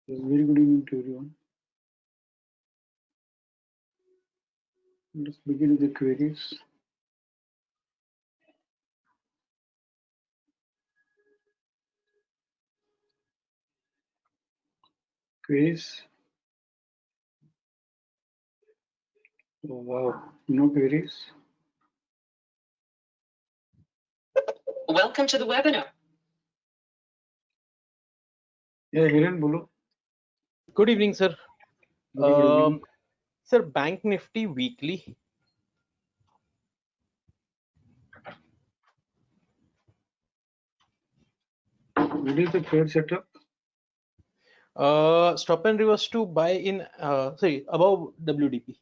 Very good evening to everyone. Let's begin with the queries. Queries. Oh, wow, no queries. Welcome to the webinar. Yeah, Hiren, bolo. Good evening, sir. Very good evening. Sir, Bank Nifty weekly. What is the trade setup? Stop and reverse to buy in, sorry, above WDP.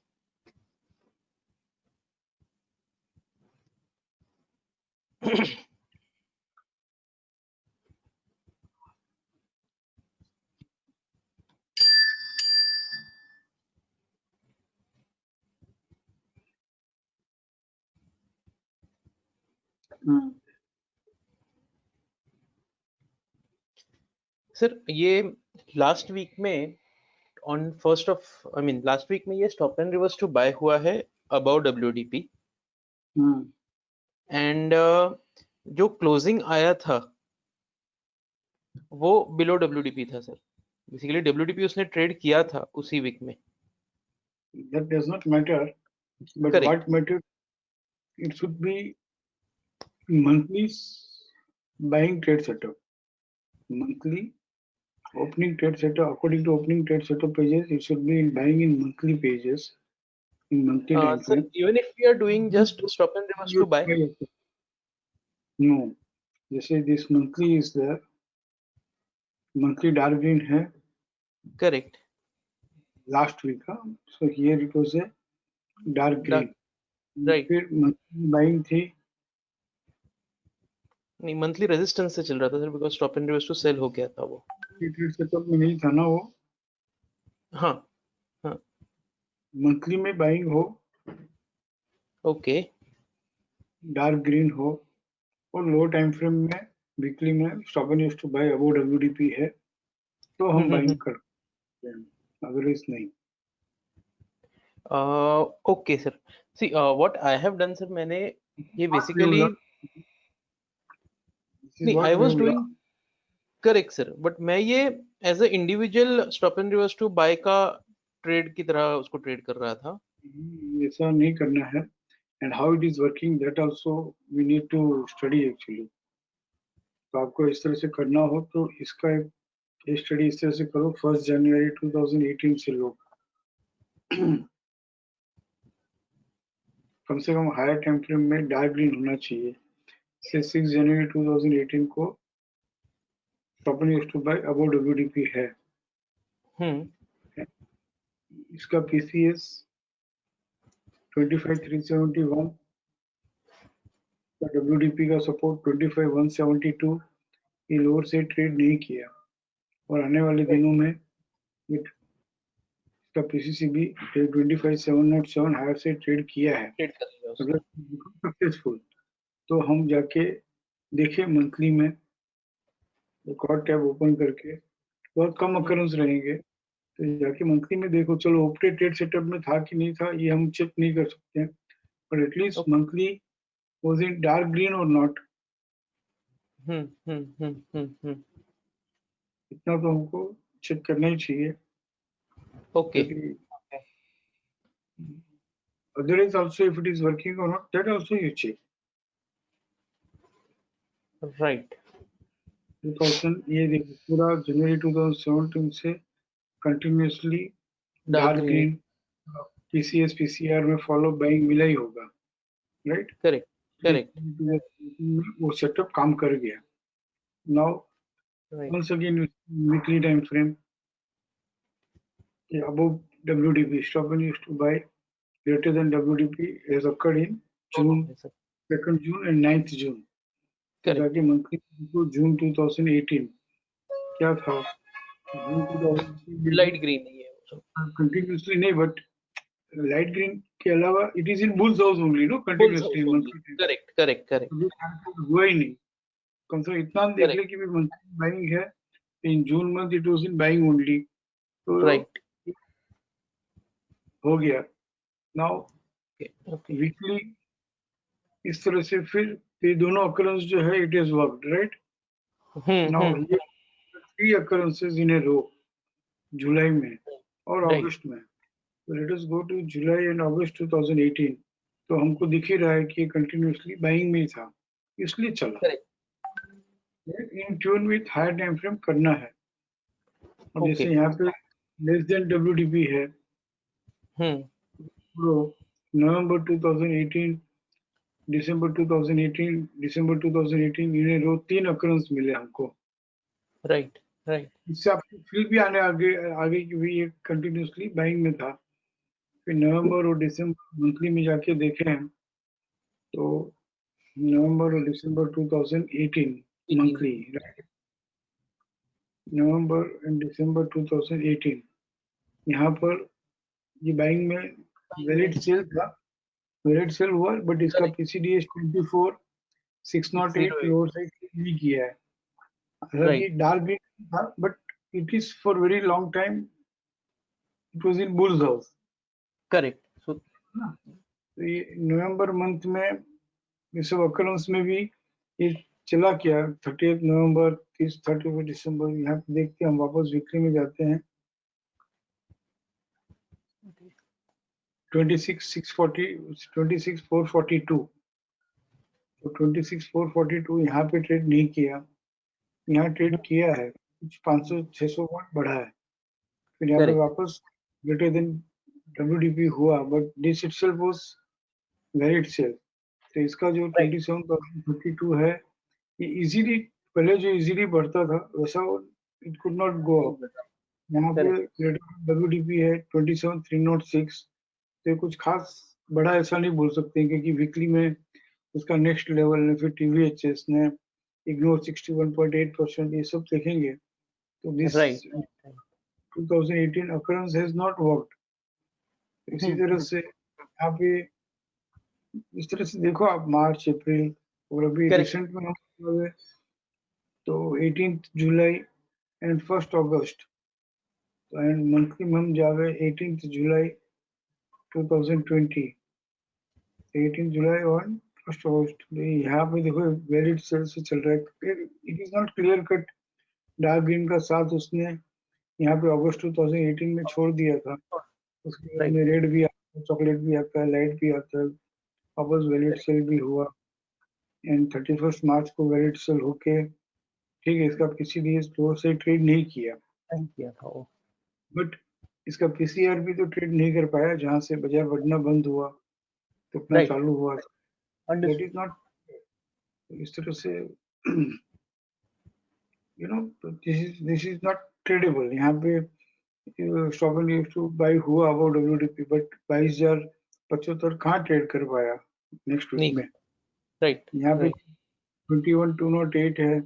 Sir ये last week में on first of last week में ये stop and reverse to buy हुआ है above WDP and जो closing आया था वो बिलो WDP था सर. बेसिकली WDP उसने ट्रेड किया था उसी वीक में. That does not matter, but Correct. what matters, it should be monthly buying trade setup. Monthly opening trade setup, according to opening trade setup pages, it should be in buying in monthly pages, in monthly time Sir, frame. even if we are doing just stop and reverse to buy. No, जैसे this monthly is there, monthly dark green है. Correct. Last week, so here it was a dark green. Right. फिर monthly buying थी. नहीं, monthly resistance से चल रहा था sir, because stop and reverse to sell हो गया था वो. ट्रेड सेटअप में नहीं था ना वो. हाँ हाँ. मंथली में बाइंग हो, ओके. डार्क ग्रीन हो और लो टाइम फ्रेम में वीकली में stop and use to buy above WDP है तो हम बाइंग करते हैं, अदरवाइज नहीं. Okay sir. See what I have done sir, मैंने ये बेसिकली नहीं, I was doing correct sir, but मैं ये as a individual stop and reverse to buy का ट्रेड की तरह उसको ट्रेड कर रहा था. ऐसा नहीं करना है. And how it is working that also we need to study actually. तो आपको इस तरह से करना हो तो इसका एक स्टडी इस तरह से करो. 1 जनवरी 2018 से लो. कम से कम हायर टाइम फ्रेम में डार्क ग्रीन होना चाहिए. से 6 जनवरी 2018 को stop and use to buy above WDP है. इसका PCS 25,371 का, WDP का सपोर्ट 25,172. ये लोअर से ट्रेड नहीं किया और आने वाले दिनों में इसका PCC भी 25,707 हायर से ट्रेड किया है. अगर सक्सेसफुल तो हम जाके देखें मंथली में एक और टैब ओपन करके. बहुत कम अकरेंस रहेंगे तो जाके मंथली में देखो. चलो ओपटे ट्रेड सेटअप में था कि नहीं था ये हम चेक नहीं कर सकते हैं, but at least monthly was it dark green और नॉट. इतना तो हमको चेक करना ही चाहिए. Okay. Otherwise also if it is working or not, that also you check. Right. 2000 ये देखो पूरा जनवरी 2017 से continuously dark green PCS PCR में फॉलो बाइंग मिला ही होगा. राइट. Correct correct. वो सेटअप काम कर गया. Now once again weekly time frame above WDP stop and used to buy greater than WDP has occurred in June 2nd June and 9th June. जाके monthly को जून 2018 क्या था. लाइट ग्रीन नहीं है कंटिन्यूअसली नहीं, बट लाइट ग्रीन के अलावा it is in bulls house only. No continuously. Correct correct correct. हुआ ही नहीं. कम से कम इतना देख ले कि भी मंथली बाइंग है. In June month it was in buying only. तो राइट हो गया। नाउ ओके वीकली इस तरह से फिर ये दोनों अकरेंस जो है it is worked right. Now ये 3 occurrences in a row जुलाई में और राइट अगस्त में। तो let us go to July and August 2018। तो हमको दिख ही रहा है कि कंटिन्यूअसली बाइंग में ही था, इसलिए चला। In tune with higher time frame करना है। अब ओके जैसे यहाँ पे लेस देन WDP है, तो नवंबर 2018 दिसंबर 2018 दिसंबर 2018 इन्हें रो 3 occurrence मिले हमको। राइट राइट इससे आपको फील भी आने आगे आगे की भी ये कंटिन्यूअसली बाइंग में था। फिर नवंबर और दिसंबर मंथली में जाके देखे हैं तो नवंबर और दिसंबर 2018 मंथली, नवंबर एंड दिसंबर 2018 यहाँ पर ये बाइंग में वैलिड सेल था, वैलिड सेल हुआ, बट इसका PCDS 24,608 लोअर साइड नहीं किया है। हालांकि डार्क ग्रीन था, but it is for very long time it was in bulls house. Correct so तो ये नवंबर मंथ में ये सब occurrence में भी ये चला क्या 30 नवंबर 31 दिसंबर। यहाँ पे देखते हैं, हम वापस वीकली में जाते हैं। 26,442 तो 26,442 यहाँ पे ट्रेड नहीं किया, यहाँ ट्रेड किया है कुछ 500-600 पॉइंट बढ़ा है। फिर यहाँ पे करेक्ट वापस ग्रेटर देन WDP हुआ, but this itself was valid sell. तो इसका जो 27,032 है ये इजीली, पहले जो इजीली बढ़ता था वैसा it could not go up. यहाँ पे WDP है 27,306। तो ये कुछ खास बड़ा ऐसा नहीं बोल सकते, क्योंकि वीकली में उसका नेक्स्ट लेवल ने फिर TVHS ने इग्नोर 61.8% ये सब देखेंगे तो this right 2018 occurrence has not worked। इसी तरह से यहाँ पे इस तरह से देखो आप मार्च अप्रैल और अभी रिसेंट में हम तो 18 जुलाई एंड 1 अगस्त एंड मंथली में हम जावे 18 जुलाई 2020, 18 जुलाई और 1 अगस्त। यहाँ पे देखो वैलिड सेल से चल रहा है। It is not clear cut dark green का साथ उसने यहाँ पे अगस्त 2018 में छोड़ दिया था। उसके बाद में रेड भी आता है, चॉकलेट भी आता है, लाइट भी आता है, वापस वैलिड सेल भी हुआ एंड 31 मार्च को वैलिड सेल होके ठीक है इसका PCDS फ्लोर से ट्रेड नहीं किया था बट इसका PCR भी तो ट्रेड नहीं कर पाया, जहां से बाजार बढ़ना बंद हुआ तो अपना चालू हुआ। दैट इज नॉट इस तरह से दिस इज नॉट ट्रेडेबल। यहाँ पे stock and use to by हुआ अबाउट WDP, बट 22,075 कहाँ ट्रेड कर पाया नेक्स्ट वीक में। यहाँ पे 21,208 है,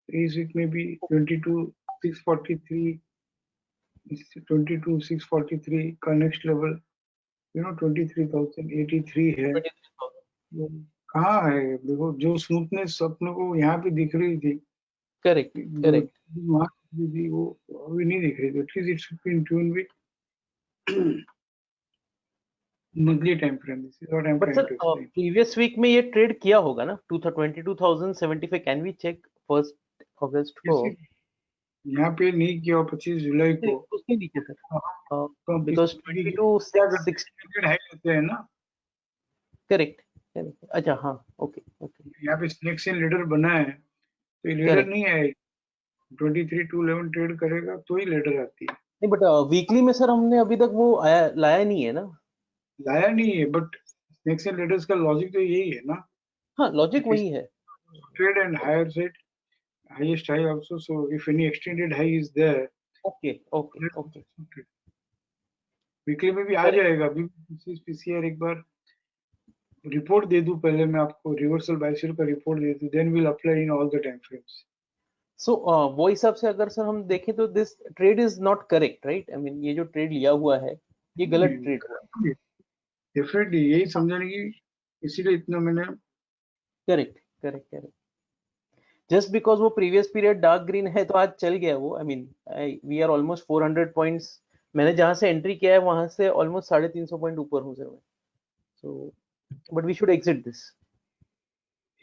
इस वीक में भी 22,643 22,643 का नेक्स्ट लेवल 23,083 है। कहाँ है देखो, जो स्मूथनेस अपने को यहाँ पे दिख रही थी वहाँ थी वो अभी नहीं दिख रही थी। At least it should be in tune with monthly time frame. This is what I am trying to explain. Previous week में ये ट्रेड किया होगा ना 22,075। कैन वी चेक 1 अगस्त को? यहाँ पे नहीं किया 25 जुलाई को उसके नीचे सर तो बिकॉज़ 22,600 हाई लेते हैं ना। करेक्ट अच्छा हाँ ओके यहाँ पे सिलेक्शन लीडर बना है तो ये लीडर नहीं आएगी। 23,211 ट्रेड करेगा तो ही लीडर आती है। नहीं बट वीकली में सर हमने अभी तक वो लाया नहीं है ना। लाया नहीं है, बट सिलेक्शन लीडर्स का लॉजिक तो यही है ना। हाँ लॉजिक वही है। Trade and higher set highest high also, so if any extended high is there okay weekly में भी आ जाएगा। अभी PCR एक बार रिपोर्ट दे दूं, पहले मैं आपको रिवर्सल बाय सेल का रिपोर्ट दे दूं, then will apply in all the time frames. So वो हिसाब से अगर सर हम देखें तो this trade is not correct right. I mean ये जो ट्रेड लिया हुआ है ये गलत ट्रेड हुआ। डेफिनेटली यही समझने की, इसीलिए इतना मैंने करेक्ट जस्ट बिकॉज वो प्रीवियस पीरियड डार्क ग्रीन है तो आज चल गया वो। I mean we are almost 400 points, मैंने जहां से एंट्री किया है वहां से ऑलमोस्ट 350 पॉइंट ऊपर हूँ सर मैं। So but we should exit this.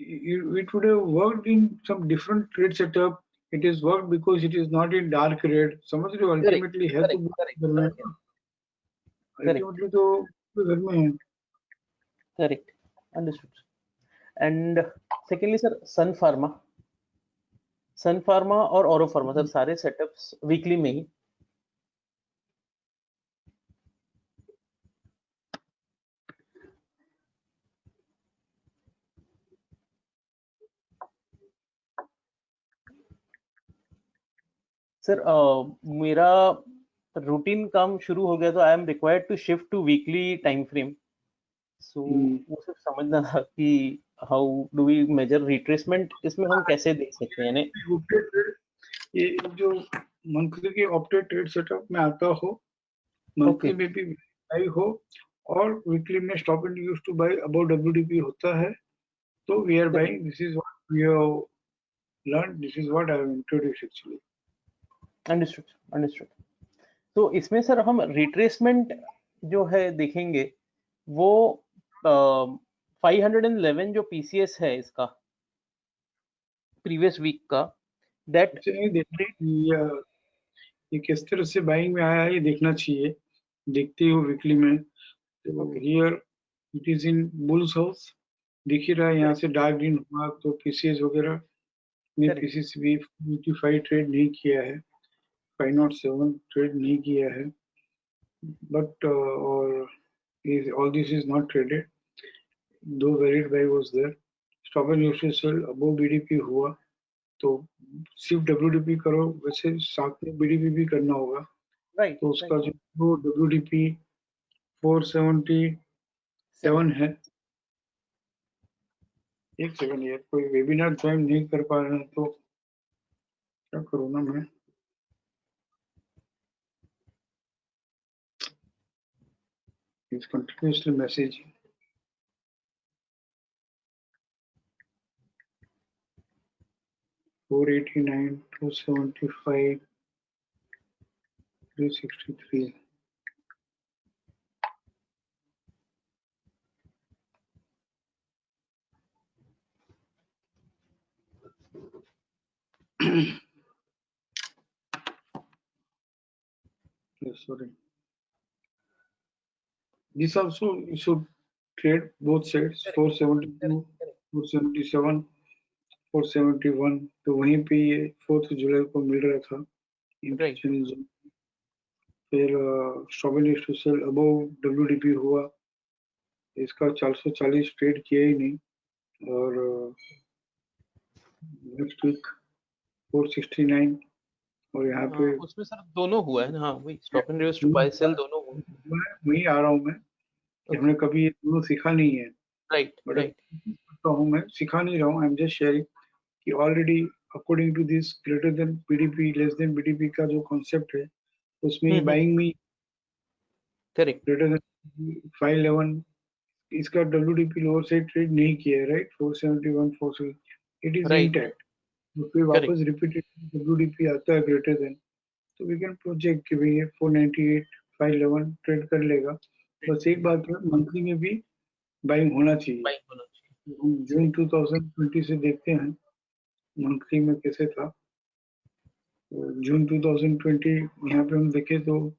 It would have worked in some different trade setup. It is worked because it is not in dark red. समझ रहे हो, करेक्ट ultimately है तो करेक्ट घर में, करेक्ट ultimately तो घर में है। Correct, understood. And secondly sir Sun Pharma और ऑरो फार्मा सर सारे सेटअप्स वीकली में ही। सर मेरा रूटीन काम शुरू हो गया तो I am required to shift to weekly time frame. So वो सिर्फ समझना था कि how do we measure retracement, इसमें हम कैसे देख सकते हैं यानी। ये जो मंथली के ऑप्टेड ट्रेड सेटअप में आता हो, मंथली में भी बाई हो और वीकली में stop and use to buy about WDP होता है, तो we are buying, this is what we have learn, this is what I have introduced actually. Understood understood. तो इसमें सर हम रिट्रेसमेंट जो है देखेंगे वो 511 जो पीसीएस है इसका प्रीवियस वीक का, दैट ये किस तरह से बाइंग में आया है ये देखना चाहिए, देखते हो वीकली में। तो here it is in bulls house, दिख ही रहा है यहाँ से डार्क ग्रीन हुआ, तो पीसीएस वगैरह ने पीसीएस भी 55 ट्रेड नहीं किया है, 507 ट्रेड नहीं किया है, बट और all this is not traded, though varied buy was there, stop and use to sell above BDP हुआ, तो सिर्फ WDP करो, वैसे साथ में BDP भी करना होगा। तो उसका जो WDP 477 है। एक सेकंड यार, कोई वेबिनार ज्वाइन नहीं कर पा रहे हैं तो क्या करूँ ना मैं। He's continuously messaging. $489, $275, $363. Sorry. This also you should trade both sides, 472, 477, 471, तो वहीं पे ये 4 जुलाई को मिल रहा था। फिर strawberry to sell above WDP हुआ, इसका 440 ट्रेड किया ही नहीं, और नेक्स्ट वीक 469, और यहाँ पे उसमें सर दोनों हुआ है ना। हाँ वही stop and reverse to buy sell दोनों हुआ है। वही आ रहा हूँ मैं, हमने कभी ये दोनों सीखा नहीं है। राइट तो हूँ मैं सीखा नहीं रहा हूँ, आई एम जस्ट शेयरिंग कि already according to this greater than BDP less than BDP का जो कॉन्सेप्ट है उसमें बाइंग में करेक्ट ग्रेटर देन 511, इसका WDP लोअर से ट्रेड नहीं किया है, राइट, 471, 470, इट इज इंटैक्ट। तो फिर वापस रिपीटेड WDP आता है ग्रेटर देन, तो वी कैन प्रोजेक्ट कि भाई ये 498, 511 ट्रेड कर लेगा। बस एक बात है, मंथली में भी बाइंग होना चाहिए। हम जून 2020 से देखते हैं मंथली में कैसे था। तो जून 2020 यहाँ पे हम देखें तो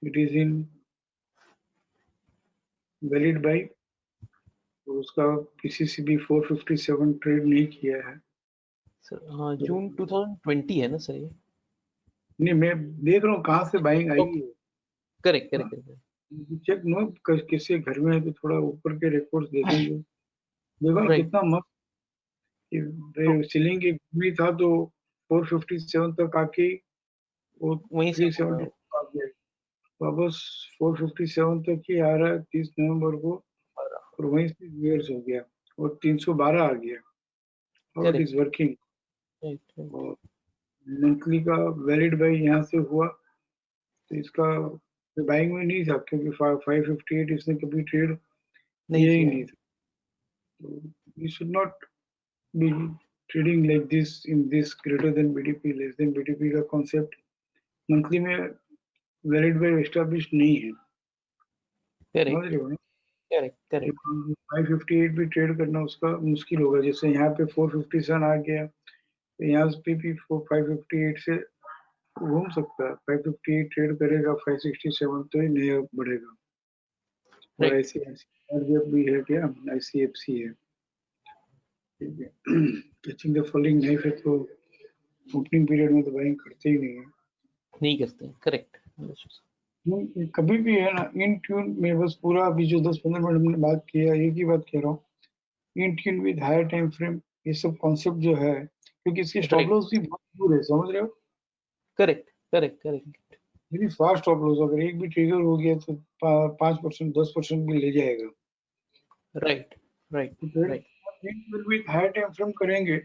it is in valid by, तो उसका किसी से भी 457 ट्रेड नहीं किया है सर। हाँ जून 2020 है ना सर ये? नहीं, मैं देख रहा हूँ कहाँ से बाइंग आई है। करेक्ट चेक नो, किसी घर में है तो थोड़ा ऊपर के रिकॉर्ड्स देखेंगे, देखो ना कितना मस्त सीलिंग की घूमी था, तो 457 तक आके वो 370 आ गया, वापस 457 तक ही आ रहा है 30 नवंबर को, और वहीं से रिवर्स हो गया और 312 आ गया, और इट इज वर्किंग। और मंथली का वैलिड बाई यहाँ से हुआ, तो इसका बाइंग में नहीं था क्योंकि 558 इसने कभी ट्रेड किया ही नहीं था, तो we should not be trading like this in this greater than BDP less than BDP का कॉन्सेप्ट मंथली में वैलिड बाय एस्टैब्लिश नहीं है। समझ रहे हो ना? करेक्ट 558 भी ट्रेड करना उसका मुश्किल होगा। जैसे यहाँ पे 457 आ गया तो यहाँ पे भी 558 से घूम सकता है। 558 ट्रेड करेगा 567 तो ही नया बढ़ेगा। और ICICI भी है क्या? ICFC है। ठीक है। कैचिंग द फॉलिंग नाइफ है तो ओपनिंग पीरियड में तो बाइंग करते ही नहीं करते। करेक्ट। कभी भी है ना इन ट्यून में बस पूरा अभी जो 10-15 मिनट हमने बात किया एक ही बात कह रहा हूँ। In tune with higher time frame ये सब कॉन्सेप्ट जो है क्योंकि इसकी स्टॉप लॉस भी बहुत दूर है। समझ रहे हो? Correct very fast stop loss. अगर एक भी ट्रिगर हो गया तो 5% 10% भी ले जाएगा। Right with higher time frame करेंगे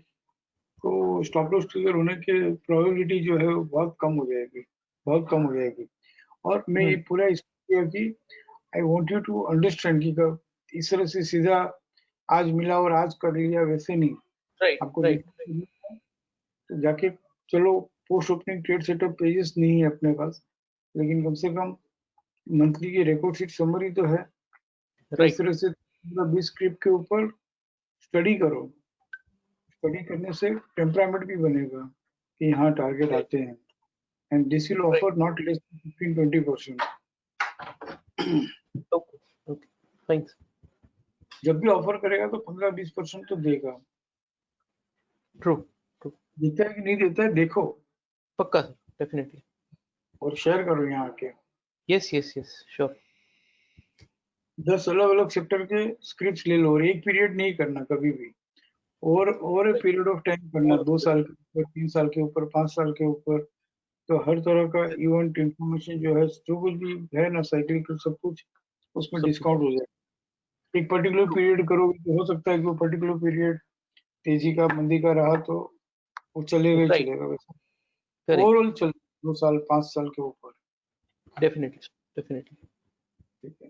तो स्टॉप लॉस ट्रिगर होने की प्रोबेबिलिटी जो है वो बहुत कम हो जाएगी। और मैं ये पूरा इसलिए कि I want you to understand कि इस तरह से सीधा आज मिला और आज कर लिया वैसे नहीं। आपको तो जाके चलो post opening trade setup pages नहीं है अपने पास लेकिन कम से कम मंथली की रिकॉर्ड शीट समरी तो है। तो इस तरह से 20 स्क्रिप्ट के ऊपर स्टडी करो। स्टडी करने से टेम्परामेंट भी बनेगा कि हाँ टारगेट आते हैं। And this will offer not less than 15-20%। Thanks. जब भी ऑफर करेगा तो 15-20% तो देगा। ट्रू देता है कि नहीं देता है देखो। पक्का सर, डेफिनेटली। और शेयर करो यहाँ आके। Yes sure. 10 अलग अलग सेक्टर के स्क्रिप्ट्स ले लो और एक पीरियड नहीं करना कभी भी। और ए पीरियड ऑफ टाइम करना 2 साल के ऊपर 3 साल के ऊपर 5 साल के ऊपर। तो हर तरह का इवेंट इंफॉर्मेशन जो है जो कुछ भी है ना साइक्लिकल सब कुछ उसमें डिस्काउंट हो जाएगा। एक पर्टिकुलर पीरियड करोगे तो हो सकता है कि वो पर्टिकुलर पीरियड तेजी का मंदी का रहा तो वो चलेगा ही चलेगा। वैसे ओवरऑल चल 2 साल 5 साल के ऊपर डेफिनेटली। ठीक है।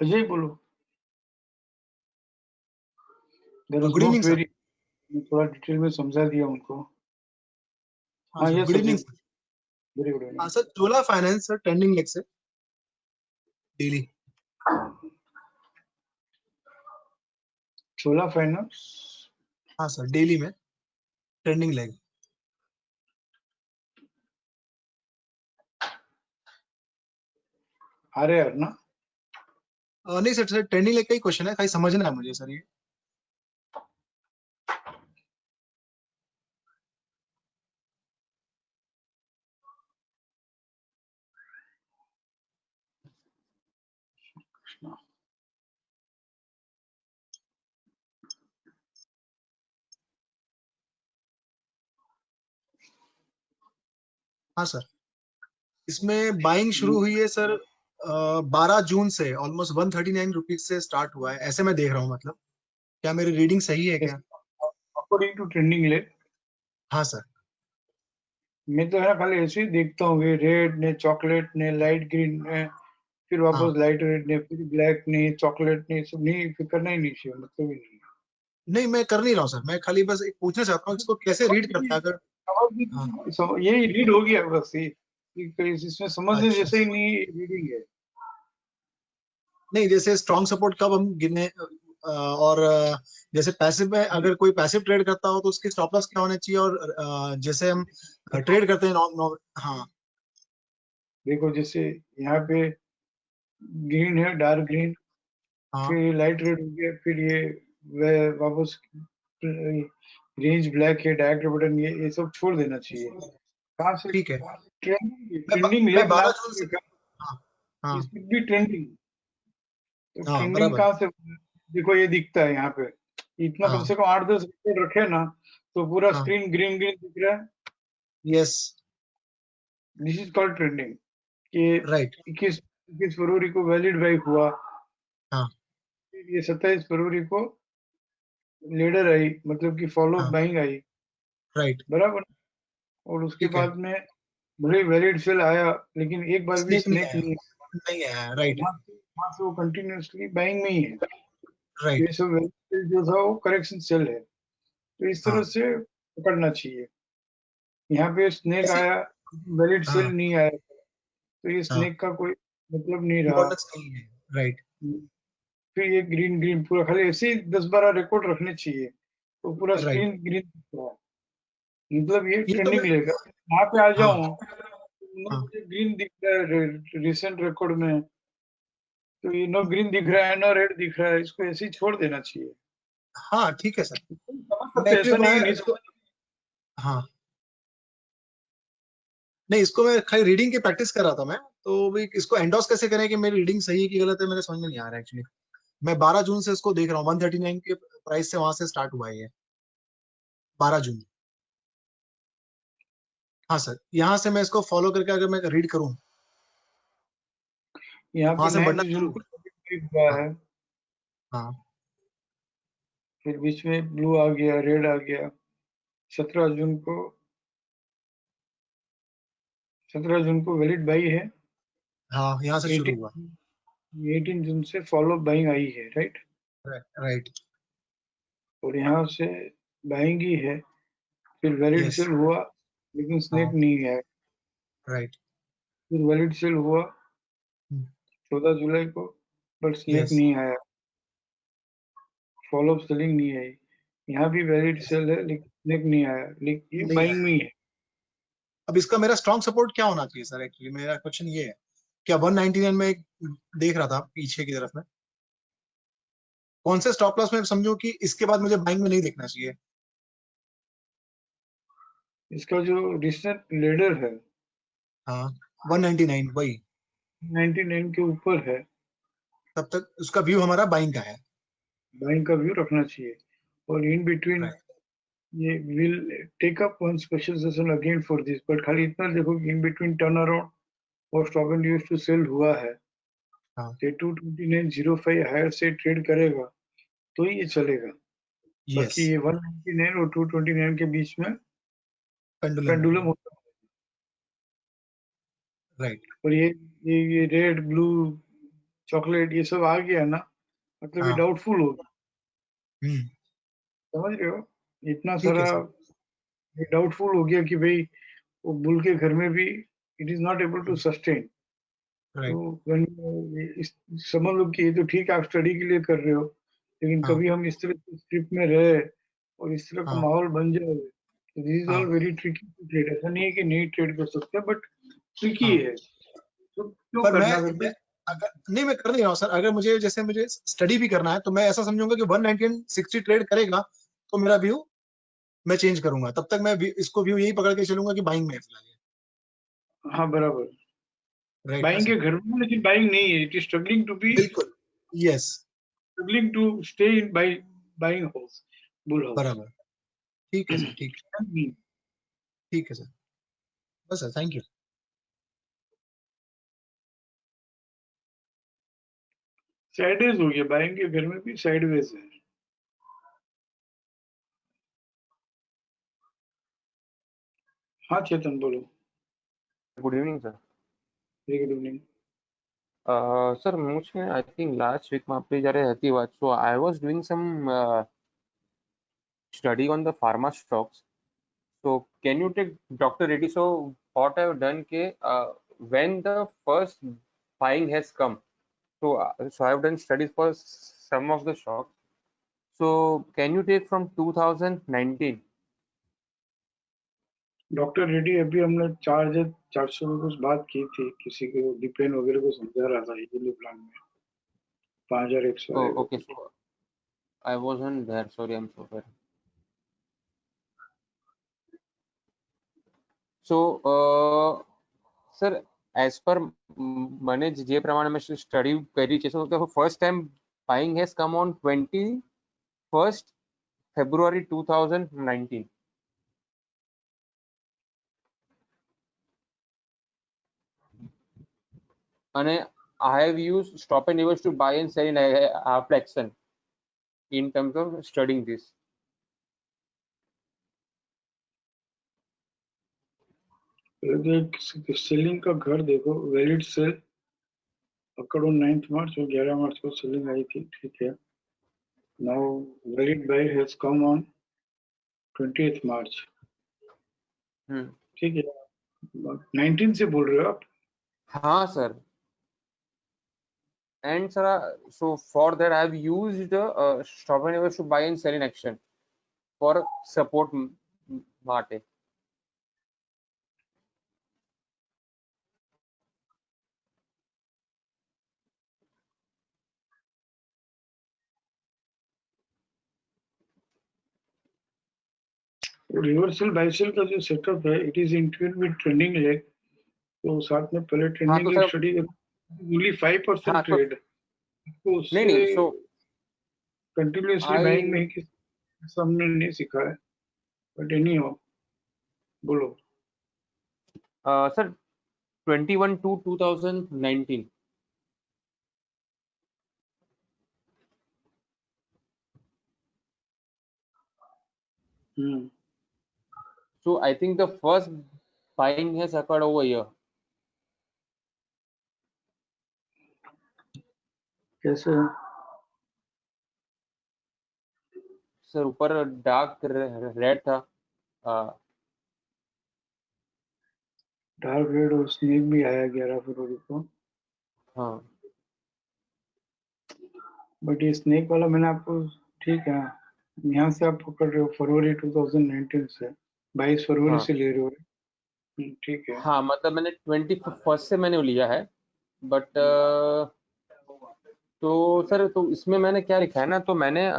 अजय बोलो। Good evening sir. थोड़ा डिटेल में समझा दिया उनको। हाँ good evening sir. Very good evening sir. Chola Finance sir trending leg से डेली। चोला फाइनेंस हाँ सर डेली में ट्रेंडिंग लेग। आ रहे हैं ना? नहीं सर ट्रेंडिंग लेग का ही क्वेश्चन है, खाली समझना है मुझे सर ये। हाँ सर इसमें बाइंग शुरू हुई है सर 12 जून से ऑलमोस्ट 139 रुपीज से स्टार्ट हुआ है ऐसे मैं देख रहा हूँ। मतलब क्या मेरी रीडिंग सही है क्या? According to trending leg. हाँ सर मैं तो है खाली ऐसे ही देखता हूँ रेड ने चॉकलेट ने लाइट ग्रीन ने फिर वापस लाइट रेड ने फिर ब्लैक ने चॉकलेट ने सब नहीं फिर करना ही नहीं चाहिए। मतलब ही नहीं मैं कर नहीं रहा हूँ सर, मैं खाली बस एक पूछना चाहता हूँ इसको कैसे रीड करता है अगर। हाँ। यही रीड हो गया बस ये इसमें समझने अच्छा जैसे ही नहीं रीडिंग है। नहीं जैसे स्ट्रॉन्ग सपोर्ट कब हम गिने और जैसे पैसिव में अगर कोई पैसिव ट्रेड करता हो तो उसकी स्टॉप लॉस क्या होना चाहिए और जैसे हम ट्रेड करते हैं हाँ देखो जैसे यहाँ पे ग्रीन है डार्क ग्रीन हाँ फिर लाइट रेड हो गया फिर ये वापस रेंज ब्लैक है डायरेक्ट बटन ये सब छोड़ देना चाहिए। कहाँ से ठीक है। ट्रेंडिंग मैं लेग 12 जून लास्ट से हाँ हाँ भी ट्रेंडिंग। तो हाँ ट्रेंडिंग बराबर कहाँ से देखो ये दिखता है यहाँ पे इतना कम हाँ से कम 8-10 रिकॉर्ड रखे ना तो पूरा हाँ स्क्रीन ग्रीन ग्रीन दिख रहा है। Yes this is called trending कि राइट 21 फरवरी को वैलिड बाई हुआ। हाँ फिर ये 27 फरवरी को लीडर आई मतलब कि फॉलो हाँ बाइंग आई राइट बराबर। और उसके ठीक है। बाद में भले वैलिड सेल आया लेकिन एक बार भी स्नेक नहीं स्नेक आया नहीं नहीं आया राइट वहाँ से वो कंटिन्यूसली बाइंग में ही है। राइट ये सब जो था वो करेक्शन सेल है, तो इस तरह हाँ से पकड़ना चाहिए। यहाँ पे स्नेक ऐसे आया, वैलिड सेल हाँ नहीं आया, तो ये हाँ स्नेक का कोई मतलब नहीं रहा। इम्पोर्टेंस नहीं है राइट फिर ये ग्रीन ग्रीन पूरा खाली ऐसे ही 10-12 रिकॉर्ड रखने चाहिए, तो पूरा राइट स्क्रीन ग्रीन दिख रहा है, मतलब ये ये तो मैं ट्रेंडिंग लेगा। यहाँ पे आ हाँ जाऊं तो हाँ मुझे ग्रीन दिख रहा है रिसेंट रिकॉर्ड में, तो ये नो ग्रीन दिख रहा है नो रेड दिख रहा है, इसको ऐसे ही छोड़ देना चाहिए। हाँ ठीक है सर। समझ मैं सकते हैं, एक्चुअली ऐसा नहीं मैं कि नहीं इसको समझ। हाँ नहीं इसको मैं खाली रीडिंग की प्रैक्टिस कर रहा था मैं, तो भी इसको एंडोस कैसे करें कि मेरी रीडिंग सही है कि गलत है मेरे समझ में नहीं आ रहा है एक्चुअली। मैं 12 जून से इसको देख रहा हूँ, 139 के प्राइस से वहां से स्टार्ट हुआ है ये 12 जून। हाँ सर, यहाँ से मैं इसको फॉलो करके अगर मैं रीड करूँ यहाँ पे वहां से 9 बढ़ना जून शुरू। को हुआ हाँ है, हाँ फिर बीच में ब्लू आ गया, रेड आ गया। 17 जून को 17 जून को वैलिड बाई है। हाँ यहाँ से शुरू हुआ। 18 जून से फॉलो बाइंग आई है, राइट। राइट और यहाँ से बाइंग ही है, फिर वैलिड यस सेल हुआ लेकिन स्नेक हाँ नहीं है। राइट फिर वैलिड सेल हुआ 14 जुलाई को, बट स्नेक यस नहीं आया, फॉलो अप सेलिंग नहीं आई। यहाँ भी वैलिड यस सेल है लेकिन स्नेक नहीं आया, लेकिन ये नहीं बाइंग आया। में ही है। अब इसका मेरा स्ट्रॉन्ग सपोर्ट क्या होना चाहिए सर? एक्चुअली मेरा क्वेश्चन ये है, क्या 199 में एक देख रहा था पीछे की तरफ में, कौन से स्टॉप लॉस में समझूं कि इसके बाद मुझे बाइंग में नहीं देखना चाहिए? इसका जो रिसेंट लेडर है हाँ 199 वही, 99 के ऊपर है, तब तक उसका व्यू हमारा बाइंग का है। बाइंग का व्यू रखना चाहिए। और इन बिटवीन राइट ये will take up one special session again for this, but खाली इतना देखो कि इन बिटवीन टर्न अराउंड और stop and use to sell हुआ है, हाँ ये 229.05 हायर से ट्रेड करेगा तो ही ये चलेगा। यस बाकी ये 199 और 229 के बीच में पेंडुलम है। पेंडुलम होता है। राइट और ये रेड ब्लू चॉकलेट ये सब आ गया ना, मतलब ये हाँ डाउटफुल होगा। हम्म समझ रहे हो, इतना ठीक है सारा सर। ये डाउटफुल हो गया कि भाई वो बुल के घर में भी it is not able to sustain. तो राइट when इस समझ लो कि ये तो ठीक है आप स्टडी के लिए कर रहे हो, लेकिन हाँ कभी हम इस तरह की स्क्रिप्ट में रहे और इस तरह का हाँ माहौल बन जाए, तो दिस इज ऑल हाँ वेरी ट्रिकी टू ट्रेड। ऐसा नहीं है कि नहीं ट्रेड कर सकते, बट ट्रिकी हाँ है, तो क्यों पर करना मैं करके। अगर नहीं मैं कर नहीं रहा हूँ सर, अगर मुझे जैसे मुझे स्टडी भी करना है तो मैं ऐसा समझूंगा कि 119 60 ट्रेड करेगा तो मेरा व्यू मैं चेंज करूंगा, तब तक मैं इसको व्यू यही पकड़ के चलूंगा कि बाइंग में है फिलहाल ये। हाँ बराबर, राइट ना बाइंग के सर? घर में, लेकिन बाइंग नहीं है, it is struggling to be, बिल्कुल yes struggling to stay in buying house, bull house. बराबर। ठीक है सर, ठीक है सर, बस सर, थैंक यू। साइडवेज हो गया, बाइंग के घर में भी साइडवेज है। हाँ चेतन बोलो। Good evening sir. Very good evening. Sir હું છે આઈ થિંક લાસ્ટ વીકમાં આપણી જ્યારે હતી વાત, so I was doing some study on the pharma stocks. So can you take Dr. Reddy? So what I've done ke when the first buying has come, so I've done studies for some of the stocks. So can you take from 2019? Doctor Reddy अभी हमने 4,400 में कुछ बात की थी, किसी को depend वगैरह को समझा रहा था इजीली प्लान में 5,100 Oh, आएगा okay. कुछ। So I wasn't there. Sorry, I'm so sorry. So, sir, as per મને જે પ્રમાણે મેં સ્ટડી કરી છે, so the first time buying has come on 21st February 2019. અને I have used stop and reverse to buy and sell in Flexen in terms of studying this. पहले तो एक सेलिंग का घर देखो, valid sell occurred on 9th March और 11 मार्च को selling आई थी, ठीक है. Now valid buy has come on 20th March. ठीक है. 19 से बोल रहे हो आप? हाँ sir. And sir, so for that I have used stop and never to buy and sell in action for support market. Reversal buy sell का जो सेटअप है, it is include with trending leg. तो साथ में पहले trending leg study only 5% trade. तो नहीं नहीं, सो कंटिन्यूअसली बाइंग में किसी सामने नहीं सीखा है. बट एनी हाउ बोलो. Sir 21/2/2019. So I think the first buying has occurred over here. कैसे? सर ऊपर डार्क रेड था. डार्क रेड और स्नेक भी आया 11 फरवरी को. हाँ. बट ये स्नेक वाला मैंने आपको, ठीक है, यहाँ से आप पकड़ रहे हो फरवरी 2019 से, 22 फरवरी से ले रहे हो. ठीक है. हाँ मतलब मैंने 21 से मैंने लिया है. बट तो सर तो इसमें मैंने क्या लिखा है ना, तो मैंने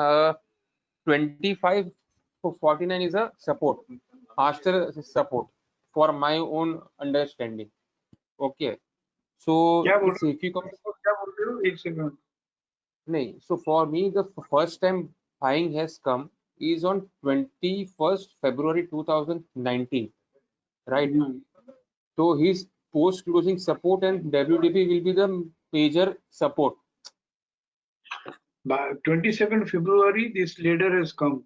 25/49 is a support, faster support for my own understanding. Okay, so क्या बोल if you come, क्या बोल रहे हो? एक सेकंड. नहीं, so for me the first time buying has come is on 21st February 2019, right? So his post closing support and WDP will be the major support. By 22nd February this ladder has come.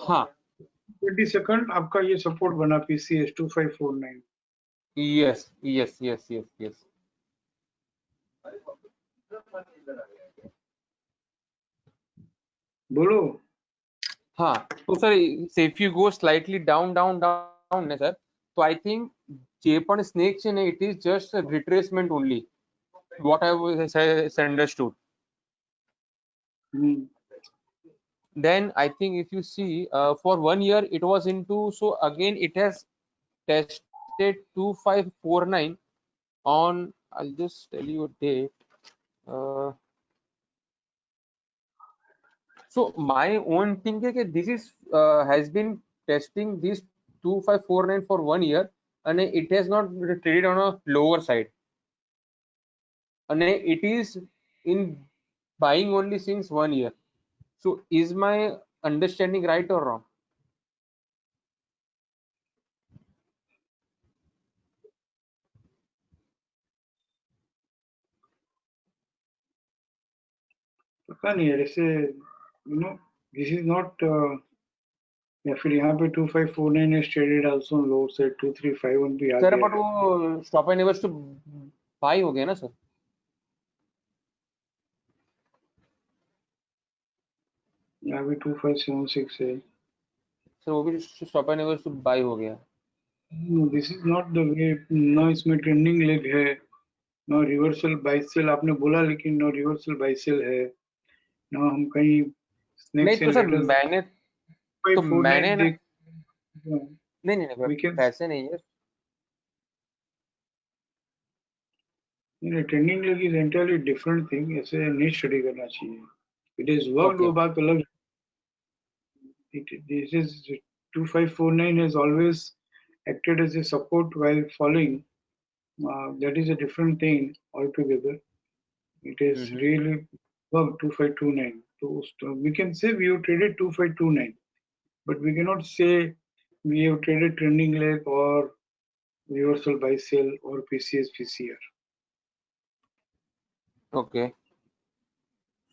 हाँ. 22nd आपका ये support बना PCS 2549. Yes. बोलो. हाँ तो sir if you go slightly down ने sir, तो I think जे पण स्नेक છે ને, it is just a retracement only, what I was understood. Then I think if you see for 1 year it was into, so again it has tested 2549 on, I'll just tell you a date. So my own thing is that this is has been testing this 2549 for 1 year and it has not traded on a lower side, and it is in buying only since 1 year. So is my understanding right or wrong? पता नहीं यार, ऐसे you know this is not. या फिर यहाँ पे 2549 is traded also on lower side. 2351 भी आ sir गया. बट वो स्टॉप एंड नेवर्स तो बाई हो गया ना सर. यहाँ भी 2576 है. सर वो भी स्टॉप एंड नेवर्स तो बाई हो गया. This is not the way. ना इसमें ट्रेंडिंग लेग है, ना रिवर्सल बाय सेल आपने बोला, लेकिन नो रिवर्सल बाय सेल है ना. हम कहीं नहीं तो सर मैंने देख. नहीं पैसे नहीं है. Trending leg is entirely different thing. ऐसे नहीं स्टडी करना चाहिए. इट इज वर्क, वो बात अलग. This is 2549 has always acted as a support while falling. That is a different thing altogether. It is really worked 2529. So we can say we have traded 2529, but we cannot say we have traded trending leg or reversal buy sell or PCS PCR. Okay.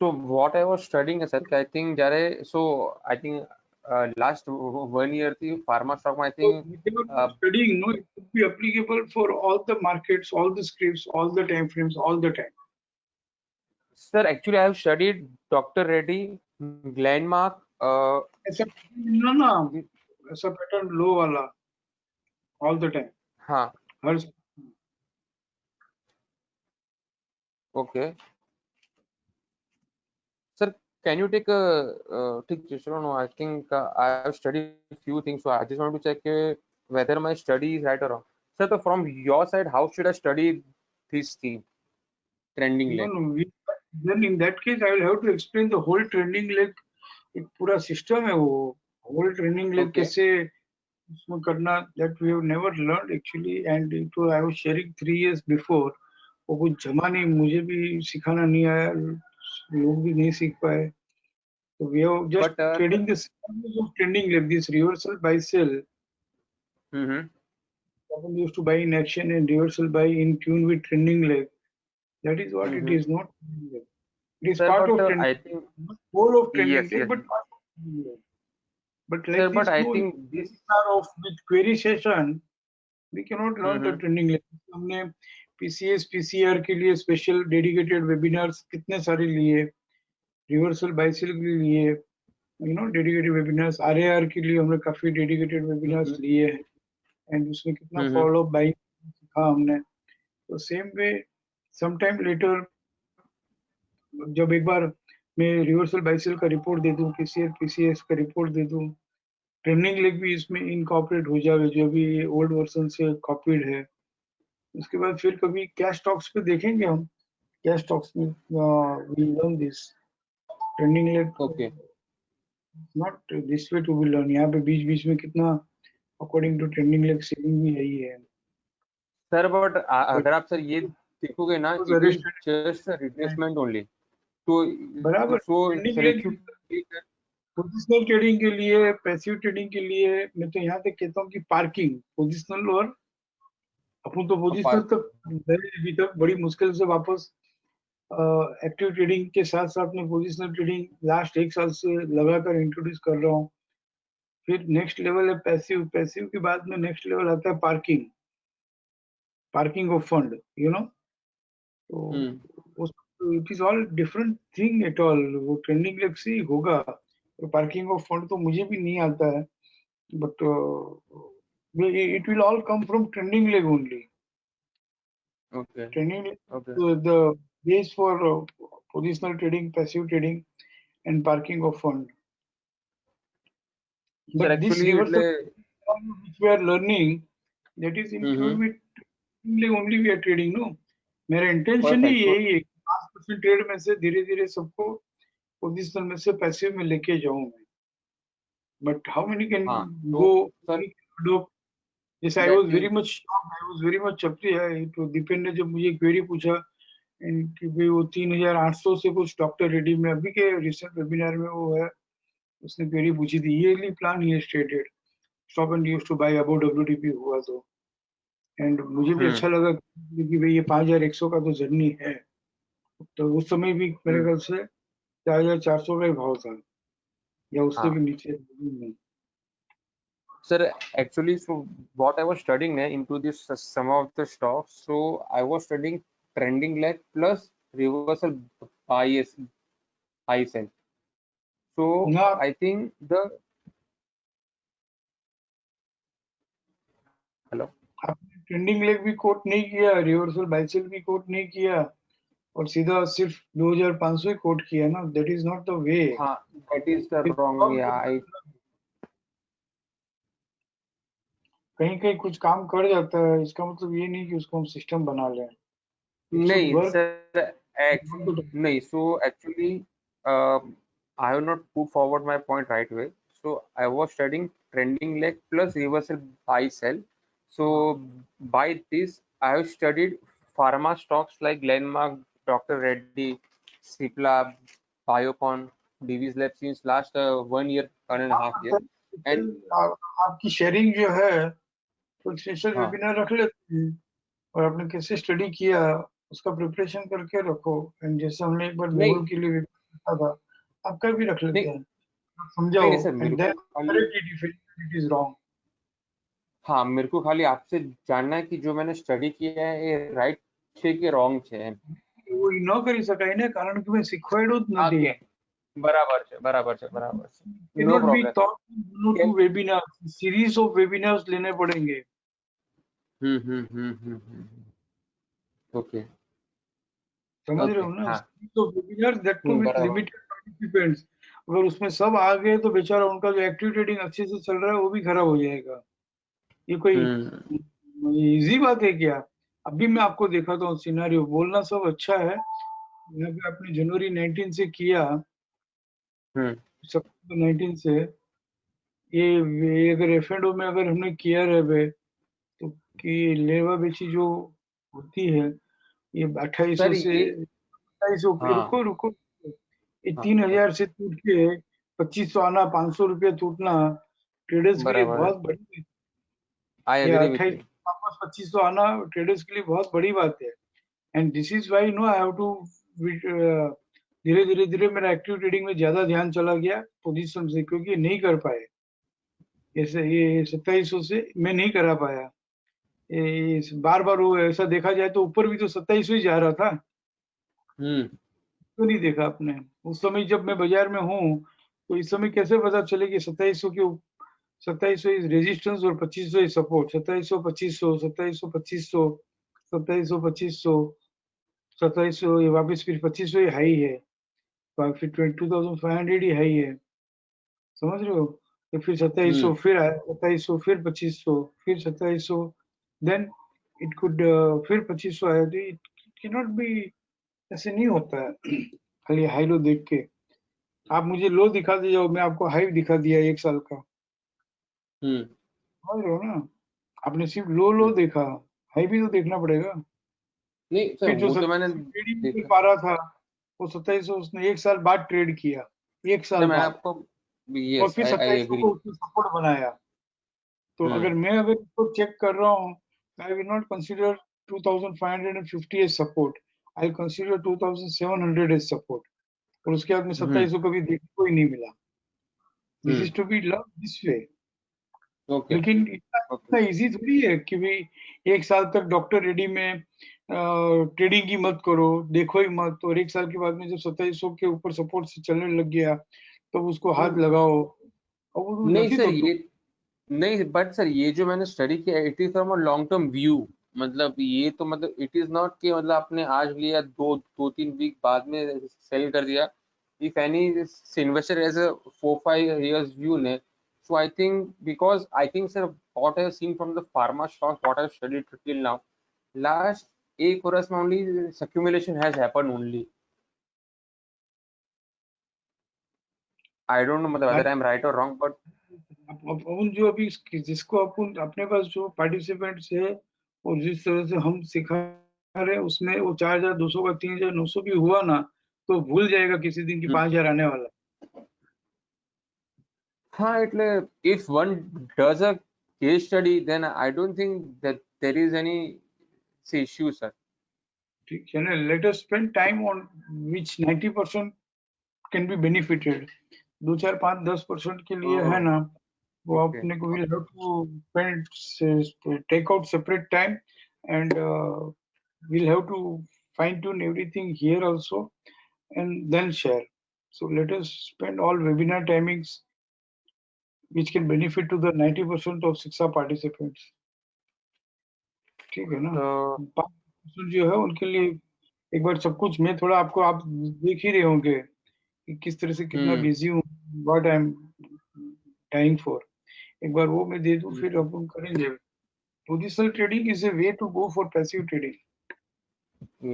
So what I was studying is that I think jare, so I think last 1 year the pharma stock I think studying, no, be applicable for all the markets, all the scripts, all the time frames, all the time. Sir, actually I have studied Dr. Reddy, Glenmark, ऐसा ना ना ऐसा pattern लो वाला all the time. हाँ हर okay. Sir, can you take a no, I think I have studied few things, so I just want to check whether my study is right or wrong. Sir, so from your side, how should I study this theme, trending leg? no, then in that case I will have to explain the whole trending leg. एक पूरा system है वो whole trending leg Okay. कैसे उसमें करना, that we have never learned actually, and it was, I was sharing 3 years before. वो कुछ जमा नहीं, मुझे भी सिखाना नहीं आया, लोग भी नहीं सीख पाए. So we have just But trading this trending leg, this reversal buy sell. People used to buy in action and reversal buy in tune with trending leg. That is what it is, not trending leg. It is Sir, part but of trending, I think not whole of trending yes, leg, yes. but part of trending leg. But Sir, like but this I two think this are of with query session, we cannot learn the trending leg. हमने PCS, PCR के लिए special dedicated webinars कितने सारे लिए, reversal buy sell के लिए, you know, dedicated webinars, RAR के लिए हमने काफी dedicated webinars लिए हैं, and उसमें कितना follow up buying सीखा हमने. तो same way, sometime later जब एक बार मैं रिवर्सल बाय सेल का रिपोर्ट दे दूं, PCS का रिपोर्ट दे दूं, ट्रेंडिंग लेग भी इसमें इनकॉर्पोरेट हो जाए जो भी ओल्ड वर्जन से कॉपीड है. उसके बाद फिर कभी कैश स्टॉक्स पे देखेंगे हम, कैश स्टॉक्स में we learn this trending leg. okay. Not this way to be learn. यहाँ पे बीच बीच में कितना according to trending leg selling भी है. सर बट अगर आप सर ये देखोगे ना, it is just replacement only. तो बराबर. So trending sir leg positional trading के लिए, पैसिव ट्रेडिंग के लिए मैं तो यहाँ तक कहता हूँ कि पार्किंग, पोजिशनल, और अपन तो पोजिशनल तक अभी तक बड़ी मुश्किल से वापस एक्टिव ट्रेडिंग के साथ साथ में पोजिशनल ट्रेडिंग लास्ट 1 साल से लगातार इंट्रोड्यूस कर रहा हूँ. फिर नेक्स्ट लेवल है पैसिव. पैसिव के बाद में नेक्स्ट लेवल आता है parking, parking of fund, you know. तो it is all different thing at all. वो ट्रेंडिंग लेग से ही होगा. पार्किंग ऑफ फंड तो मुझे भी नहीं आता है, but it will all come from trending leg only. okay. Trending leg, Okay. the base for positional trading, passive trading, and parking of fund. Sir, But this actually reversal which we are learning, that is included with trending leg only we are trading, no. मेरा intention ही यही है 5% trade में से धीरे धीरे सबको positional में से पैसिव में लेके जाऊं मैं. But how many can go जैसे. I was very much shocked, I was very much surprised. तो दीपेन ने जब मुझे क्वेरी पूछा कि भाई वो 3800 से कुछ डॉक्टर रेड्डी में अभी के रिसेंट वेबिनार में वो है, उसने क्वेरी पूछी थी, ईयरली प्लान ही stated stop and used to buy above WTP हुआ तो. एंड मुझे भी अच्छा लगा कि भाई ये 5100 का तो जर्नी है. तो उस समय भी मेरे ख्याल से 4400 का ही भाव था या उससे भी नीचे. Sir, actually, so what I was studying into this some of the stocks, so I was studying trending leg plus reversal bias high sell. So I think the hello. आपने ट्रेंडिंग लेग भी coat नहीं किया, reversal buy cell भी coat नहीं किया, और सीधा सिर्फ 2500 ही कोट किया ना. That is not the way. हाँ, that is the wrong. Yeah, कहीं कहीं कुछ काम कर जाता है, इसका मतलब ये नहीं कि उसको हम सिस्टम बना लें. नहीं sir, नहीं. So actually, I have not put forward my point right way. So I was studying trending leg plus reversal buy sell. So by this, I have studied pharma stocks like Glenmark, Dr. Reddy, Cipla, Biocon, Divi's Lab since last 1 year, 1.5 years. And आपकी sharing जो है तो special webinar रख लेते हैं, और आपने कैसे स्टडी किया उसका प्रिपरेशन करके रखो. एंड जैसे हमने एक बार गूगल के लिए रखा था, आपका भी रख लेते हैं, समझाओ. And then correct it if it is wrong. हाँ, मेरे को खाली आपसे जानना है कि जो मैंने स्टडी किया है ये राइट છે કે રોંગ છે એમ. वो न કરી શકાય ને, કારણ કે મેં શીખવાડ્યું જ નથી. ઓકે, બરાબર છે, બરાબર છે, બરાબર છે. નો cannot be problem. taught in 1 or 2 webinars. series of webinars लेने पड़ेंगे. ओके, समझ रहे ओके, हो ना? हाँ. series of webinars that too with बराबर. limited participants. अगर उसमें सब आ गए तो बेचारा उनका जो एक्टिव ट्रेडिंग अच्छे से चल रहा है वो भी खराब हो जाएगा. ये कोई इजी बात है क्या? अभी मैं आपको दिखाता हूँ सिनेरियो. बोलना सब अच्छा है. यहाँ पे आपने जनवरी 19 से किया, सितंबर 19 से ये अगर एफ&ओ में अगर हमने किया रहे तो कि लेवा बेची जो होती है ये 2800 से 2700. रुको ये 3000 से टूट के 2500 आना, 500 रुपया टूटना ट्रेडर्स के लिए बहुत बड़ी. I agree with you. 2500 आना ट्रेडर्स के लिए बहुत बड़ी बात है. And this is why no I have to धीरे धीरे मेरा एक्टिव ट्रेडिंग में ज्यादा ध्यान चला गया पोजीशन से, क्योंकि नहीं कर पाए. ऐसे ये 2700 से मैं नहीं करा पाया. बार वो ऐसा देखा जाए तो ऊपर भी तो 2700 ही जा रहा था. तो नहीं देखा आपने उस समय जब मैं बाजार में हूँ, तो इस समय कैसे पता चले कि 2700 के 2700 इज रेजिस्टेंस और 2500 इज सपोर्ट. 2700 2500 2700 2500 2700 2500 2700 ये वापस फिर 2500 ही हाई है, फिर 2500 ही हाई है. समझ रहे हो? तो फिर 2700 फिर आया, 2700 फिर 2500 फिर 2700, देन इट कुड फिर 2500 आया. तो इट कैन नॉट बी, ऐसे नहीं होता है. खाली हाई लो देख के आप मुझे लो दिखा दे जाओ, मैं आपको हाई दिखा दिया 1 साल का. समझ रहे हो ना? आपने सिर्फ लो देखा, हाई भी तो देखना पड़ेगा. नहीं सर, फिर जो वो तो मैंने ट्रेडिंग नहीं पा रहा था वो 2700 उसने 1 साल बाद ट्रेड किया, 1 साल मैं बाद. आपको और फिर 2700 को उसने सपोर्ट बनाया. तो अगर मैं इसको चेक कर रहा हूँ, I will not consider 2550 as support, I will consider 2700 as support. और उसके बाद में 2700 कभी देखने को ही नहीं मिला. This is to be love this way. लेकिन इतना इजी थोड़ी है कि भाई 1 साल तक डॉक्टर रेडी में ट्रेडिंग की मत करो, देखो ही मत, और 1 साल के बाद में जब 2700 के ऊपर सपोर्ट से चलने लग गया तो उसको हाथ लगाओ. नहीं सर, ये नहीं, बट सर ये जो मैंने स्टडी किया it is from a long term view. मतलब ये तो मतलब इट इज नॉट कि मतलब आपने आज लिया 2-3 वीक बाद में सेल कर दिया. If any investor has a 4-5 years view ने, so I think sir, what I have seen from the pharma stocks, what I have studied till now, last 1 वर्ष में only accumulation has happened only. I don't know मतलब whether I am right or wrong, but अपन जो अभी जिसको अपन अपने पास जो participants है और जिस तरह से हम सिखा रहे हैं उसमें वो 4200 का 3900 भी हुआ ना तो भूल जाएगा किसी दिन की 5000 आने वाला. हाँ, એટલે if one does a case study, then I don't think that there is any issue, sir. ठीक है ना? Let us spend time on which 90% can be benefited. 2, 4, 5, 10% के लिए है ना, वो अपने को will have to take out separate time and we'll have to fine tune everything here also and then share. So let us spend all webinar timings which can benefit to the 90% of शिक्षा participants. ठीक है ना? 5% जो है उनके लिए एक बार सब कुछ मैं थोड़ा आपको आप देख ही रहे होंगे कि किस तरह से कितना बिजी हूँ, what I am time for. एक बार वो मैं दे दूं फिर अपन करेंगे. Positional trading is a way to go for passive trading.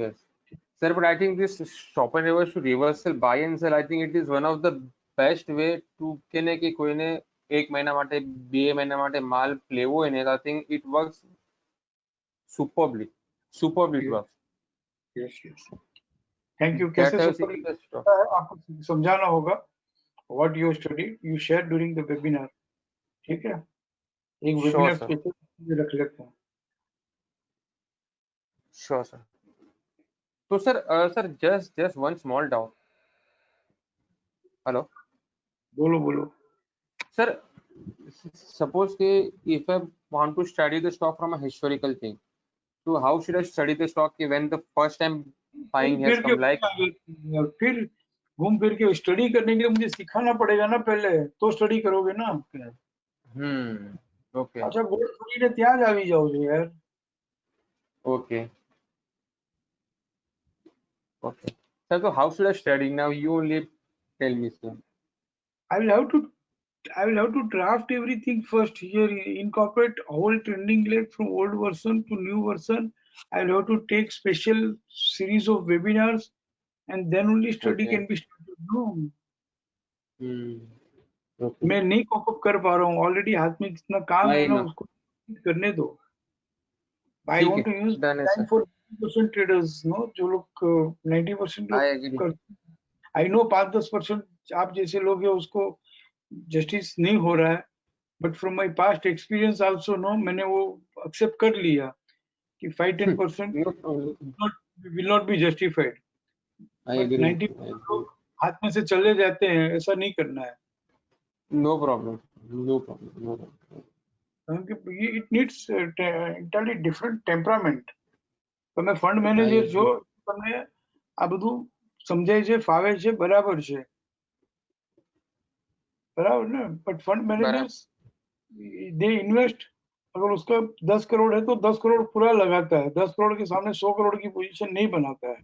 Yes, sir, but I think this stop and reverse to reversal buy and sell, I think it is one of the best way to કે કોઈને 1 મહિના માટે 2 મહિના માટે માલ લેવો હોય ને, I think it works superbly it works. Yes. Thank you. कैसे आपको समझाना होगा what you studied, you share during the webinar. ठीक है? एक वेबिनार स्पेशल रख लेते हैं. Sure, sir. So sir, just one small doubt. Hello. बोलो. Sir, suppose if I want to study the stock from a historical thing, so how should I study the stock when the first time buying has फिर के come? Like, फिर घूम फिर के study करने के लिए मुझे सिखाना पड़ेगा ना, पहले तो स्टडी करोगे ना। okay, अच्छा गोल्ड खरीदे ત્યાં જ આવી જાઓ છો यार। okay. Sir, so how should I study now? You only tell me, sir. I will have to draft everything first here, incorporate whole trending leg from old version to new version. I will have to take special series of webinars, and then only study Okay. can be started. No, Okay. मैं नहीं cope up कर पा रहा हूँ, already हाथ में जितना काम है I ना know. उसको करने दो। I ठीक want है, to use done है, time sir. for 90% traders, no, जो लोग 90% I लोग agree. करते हैं। I know 5-10% आप जैसे लोग हैं उसको जस्टिस नहीं हो रहा है, but from my past experience also no, मैंने वो एक्सेप्ट कर लिया कि 5-10% No problem. will not be justified, I but agree. 90% लोग हाथ में से चले जाते हैं, ऐसा नहीं करना है। No problem. No problem. No problem. क्योंकि it needs entirely different temperament. તમે ફંડ મેનેજર છો, તમને આ બધું સમજાય છે, ફાવે છે, બરાબર છે, બરાબર ને? But fund managers they invest, अगर उसका 10 करोड़ है तो 10 करोड़ पूरा लगाता है, 10 करोड़ के सामने 100 करोड़ की पोजीशन नहीं बनाता है।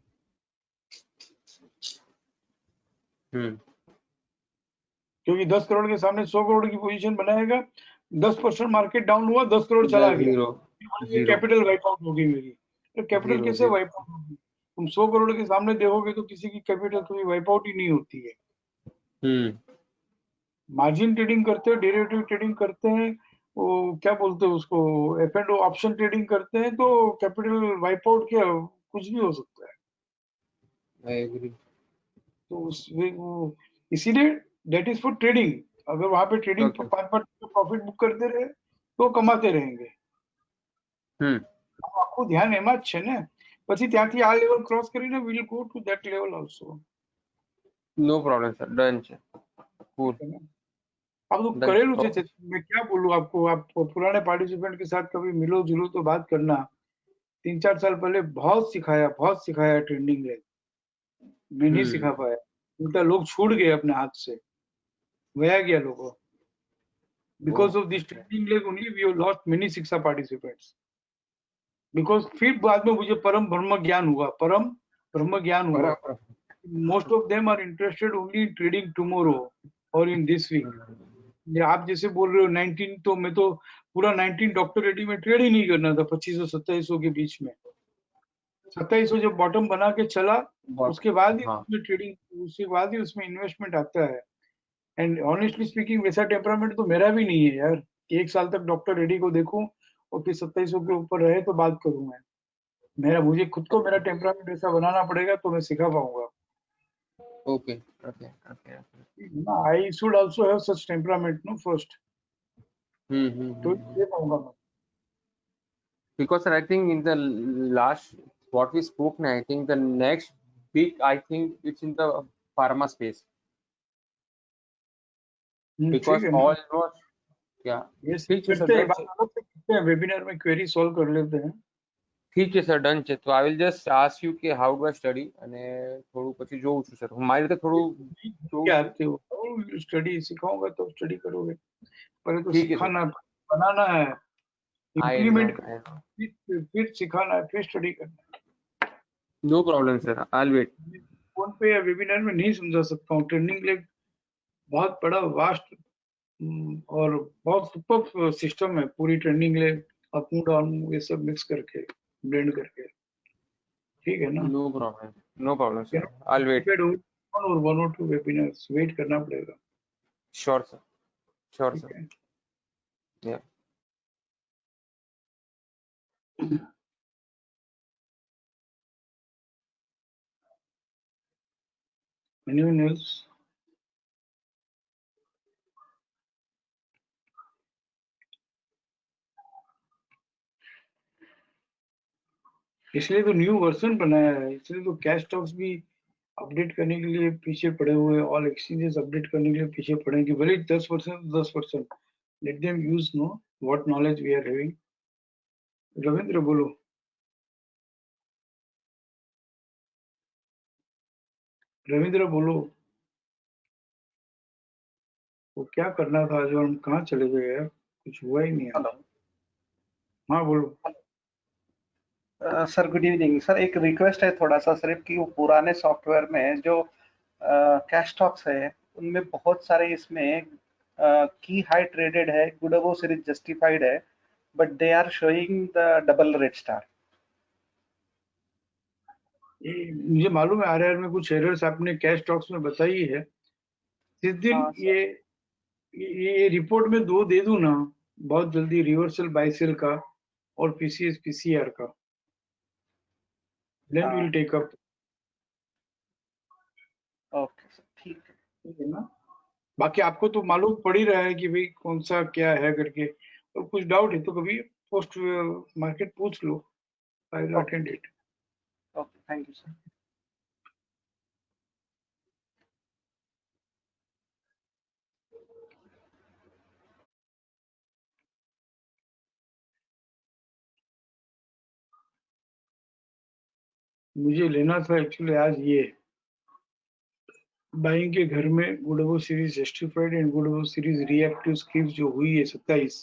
क्योंकि 10 करोड़ के सामने 100 करोड़ की पोजीशन बनाएगा, 10% मार्केट डाउन हुआ, 10 करोड़ चला गया, कैपिटल वाइप आउट होगी मेरी। तो कैपिटल कैसे वाइप आउट होगी? तुम 100 करोड़ के सामने देखोगे तो किसी की कैपिटल कभी वाइप आउट ही नहीं होती है। मार्जिन ट्रेडिंग करते हैं, डेरिवेटिव ट्रेडिंग करते हैं, वो क्या बोलते हैं उसको, F&O ऑप्शन ट्रेडिंग करते हैं, तो कैपिटल वाइप आउट क्या कुछ भी हो सकता है। I agree. तो इसीलिए दैट इज फॉर ट्रेडिंग। अगर वहां पे ट्रेडिंग 5% प्रॉफिट बुक करते रहे तो कमाते रहेंगे। આખું ધ્યાન એમાં જ છે ને, પછી ત્યાંથી આ લેવલ ક્રોસ કરીને we will go to that level આલ્સો। No problem, sir. Done છે. Cool. आप तो करेलू છે, मैं क्या बोलूं आपको, आप पुराने पार्टिसिपेंट के साथ कभी मिलो जुलो तो बात करना। 3-4 साल पहले बहुत सिखाया ट्रेंडिंग लेग, मैं नहीं सिखा पाया, उल्टा लोग छूट गए अपने हाथ से, गया गया लोगों। Because of this trending leg only we have lost many शिक्षा पार्टिसिपेंट्स। बिकॉज फिर बाद में मुझे परम ब्रह्म ज्ञान हुआ। Most of them are interested only in trading tomorrow और इन दिस वीक। आप जैसे बोल रहे हो 19, तो मैं तो पूरा 19 डॉक्टर रेड्डी में ट्रेड ही नहीं करना था 2500-2700 के बीच में। 2700 जब बॉटम बना के चला, उसके बाद ही उसमें ट्रेडिंग, उसके बाद ही उसमें इन्वेस्टमेंट आता है। एंड ऑनेस्टली स्पीकिंग वैसा टेम्परामेंट तो मेरा भी नहीं है यार, 1 साल तक डॉक्टर रेड्डी को देखूं और फिर 2700 के ऊपर रहे तो बात करूं मैं। मुझे खुद को मेरा टेम्परामेंट ऐसा बनाना पड़ेगा तो मैं सिखा पाऊंगा। Okay. I should also have such temperament, no, first. तो ये पाऊंगा मैं। Because sir, I think in the last what we spoke now, I think the next big, I think it's in the pharma space. Because almost, yeah. Yes, करते हैं webinar में query solve कर लेते हैं। ठीक है સર, ડન છે। તો I will just ask you કે how do I study, અને થોડું પછી જોઉં છું સર, હું મારી રીતે થોડું क्या आते हो स्टडी सिखाऊंगा तो स्टडी करोगे, पहले तो सिखाना बनाना है, इम्प्लीमेंट फिर सिखाना है, फिर स्टडी करना है। No problem sir, I will wait. Phone पे या वेबिनार में नहीं समझा सकता हूँ। ट्रेंडिंग लेग बहुत बड़ा वास्ट और बहुत सुपर सिस्टम है, पूरी ट्रेंडिंग लेग अप डाउन ये सब मिक्स करके ब्लेंड करके। ठीक है ना? No problem sir, I will wait. 1 or 2 webinars wait करना पड़ेगा। Sure sir. या Anyone else? इसलिए तो न्यू वर्जन बनाया है, इसलिए तो कैश स्टॉक्स भी अपडेट करने के लिए पीछे पड़े हुए, ऑल एक्सचेंजेस अपडेट करने के लिए पीछे पड़े कि भले 10% Let them use what knowledge we are having. Ravindra बोलो. रविंद्र बोलो. वो क्या करना था जो हम कहाँ चले गए यार, कुछ हुआ ही नहीं है. हेलो हाँ बोलो. Sir, good evening sir. एक रिक्वेस्ट है थोड़ा सा सिर्फ कि वो पुराने सॉफ्टवेयर में जो कैश स्टॉक्स है उनमें बहुत सारे इसमें की हाई ट्रेडेड है, गुड अबव सीरीज जस्टिफाइड है, but they are showing the double red star. मुझे मालूम है आरआर में कुछ एरर्स आपने कैश स्टॉक्स में बताई है. जिस दिन हाँ, ये रिपोर्ट में 2 दे दूं ना बहुत जल्दी, रिवर्सल बाय सेल का और पीसीएस पीसीआर का, देन हाँ। Will take up. Okay sir, ठीक है। ठीक है ना. बाकी आपको तो मालूम पड़ ही रहा है कि भाई कौन सा क्या है करके, तो कुछ डाउट है तो कभी पोस्ट मार्केट पूछ लो. I will attend it. Okay, thank you sir. मुझे लेना था एक्चुअली आज ये बाइंग के घर में good over series justified and good over series reactive script जो हुई है 27,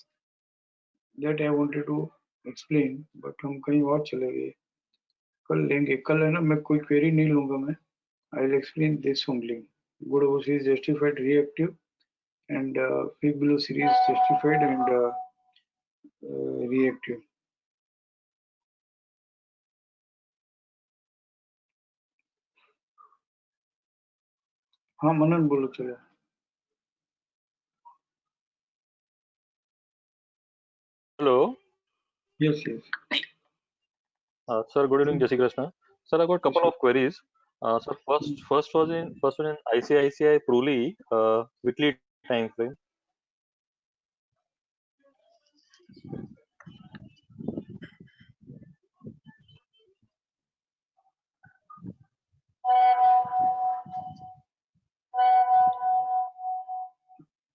that I wanted to explain, but हम कहीं और चले गए. कल लेंगे. कल है ना, मैं कोई क्वेरी नहीं लूंगा. मैं I will explain this only. Good over series justified reactive and big below series justified and reactive. हाँ मनन बोलो. चलो. Hello, Yes, yes. sir. Good evening, Jai Shri Krishna. Sir, I got a couple of queries. Sir, first one in ICICI Pruli weekly time frame.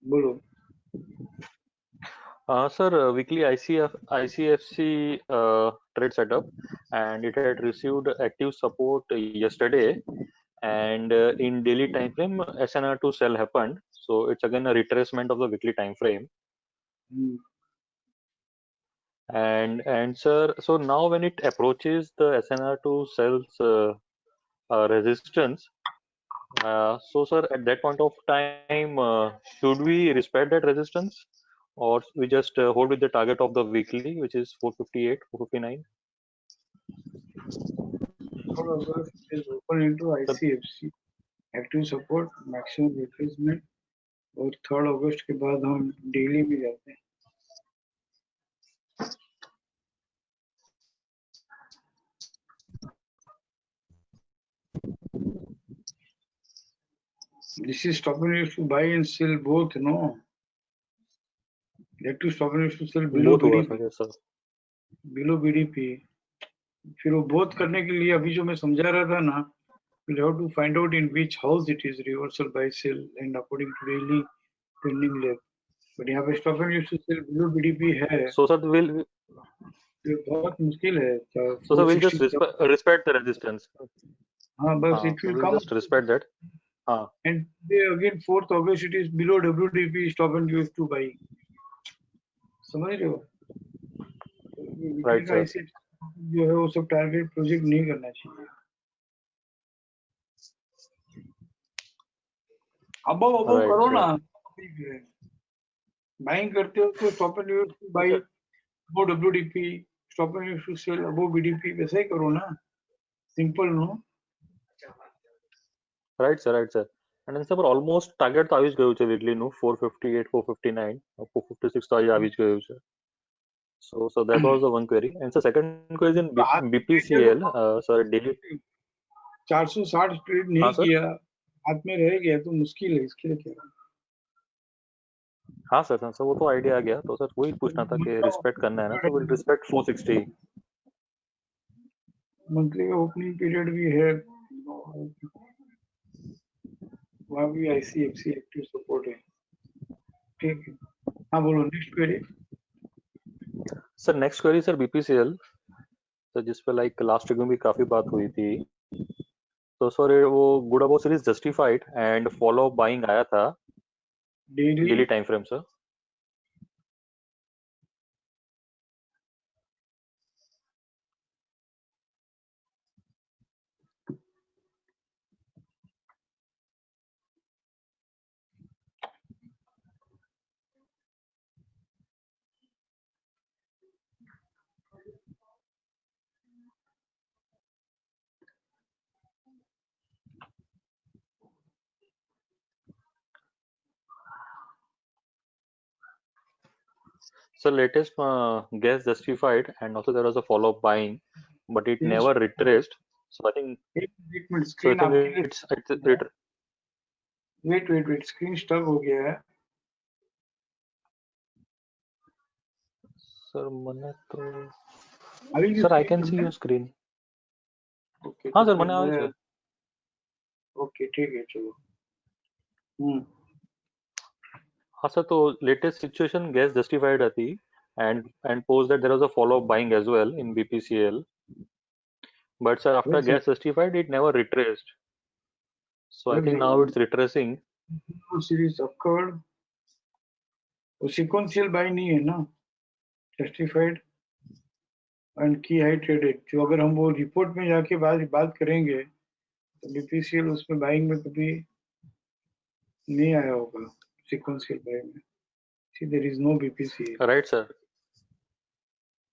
बोलो. Sir, weekly ICFC trade setup, and it had received active support yesterday, and in daily time frame SNR to sell happened. So it's again a retracement of the weekly time frame. And sir, so now when it approaches the SNR to sells resistance, so sir, at that point of time, should we respect that resistance, or we just hold with the target of the weekly, which is 458, 459? August is open into ICFC active support maximum retracement और 3rd अगस्त के बाद हम daily में जाते हैं. This is stopping you to buy and sell both, no? Active stopping you to sell below Both हुआ BDP. था क्या सर? Below BDP. फिर वो बोथ करने के लिए अभी जो मैं समझा रहा था ना, we'll have to find out in which house it is reversal by sell and according to daily pending leg. But यहाँ पे stop and use to sell below BDP है. So sir, ये बहुत मुश्किल है. so sir, we'll just respect the resistance. हाँ बस हाँ, it so will we'll come. just respect that. हाँ. And again 4th August it is below WDP stop and use to buy. समझ रहे हो? Right, sir. जो है वो सब टारगेट प्रोजेक्ट नहीं करना चाहिए. अब Right, करो sir. ना. बाइंग करते हो तो stop and use to buy above WDP, stop and use to sell above BDP, वैसे ही करो ना. Simple no. Right, sir. Right, sir. And then sir, almost target તો આવી જ ગયું છે weekly નું 458, 459, 456 તો આવી જ ગયું છે. So that was the one query. And so second query in BPCL, sir, daily. 460 trade नहीं हाँ सर. किया, हाथ में रह गया तो मुश्किल है. इसके लिए क्या? हाँ सर, सर वो तो आइडिया आ गया. तो सर वही पूछना था कि रिस्पेक्ट करना है ना, तो विल रिस्पेक्ट 460. मंथली का ओपनिंग पीरियड भी है, वहाँ भी ICFC एक्टिव सपोर्ट है. ठीक है. हाँ बोलो next query. Sir next query sir BPCL, तो जिस पे लाइक लास्ट वीक में भी काफी बात हुई थी। तो सर वो good about series justified and follow buying आया था daily daily time frame sir. So latest guess justified and also there was a follow-up buying, but it never retraced. So I think एक minute so. I screen think आपकी it's wait screen stuck हो गया है। Sir मैंने तो अभी sir I can see your screen. Okay हाँ तो सर फिर मैंने आया सर। ओके ठीक है चलो। हाँ सर, तो लेटेस्ट सिचुएशन गैस जस्टिफाइड थी and post that there was a follow-up buying as well in BPCL, but sir after Yes, gas justified it never retraced, so I think now it's retracing. Series occurred वो sequential bye नहीं है ना, justified and key high traded. जो अगर हम वो report में जाके बात करेंगे तो बीपीसीएल उसमें बाइंग में कभी नहीं आया होगा सीक्वेंशियल बाय में। See there is no BPCL, right sir.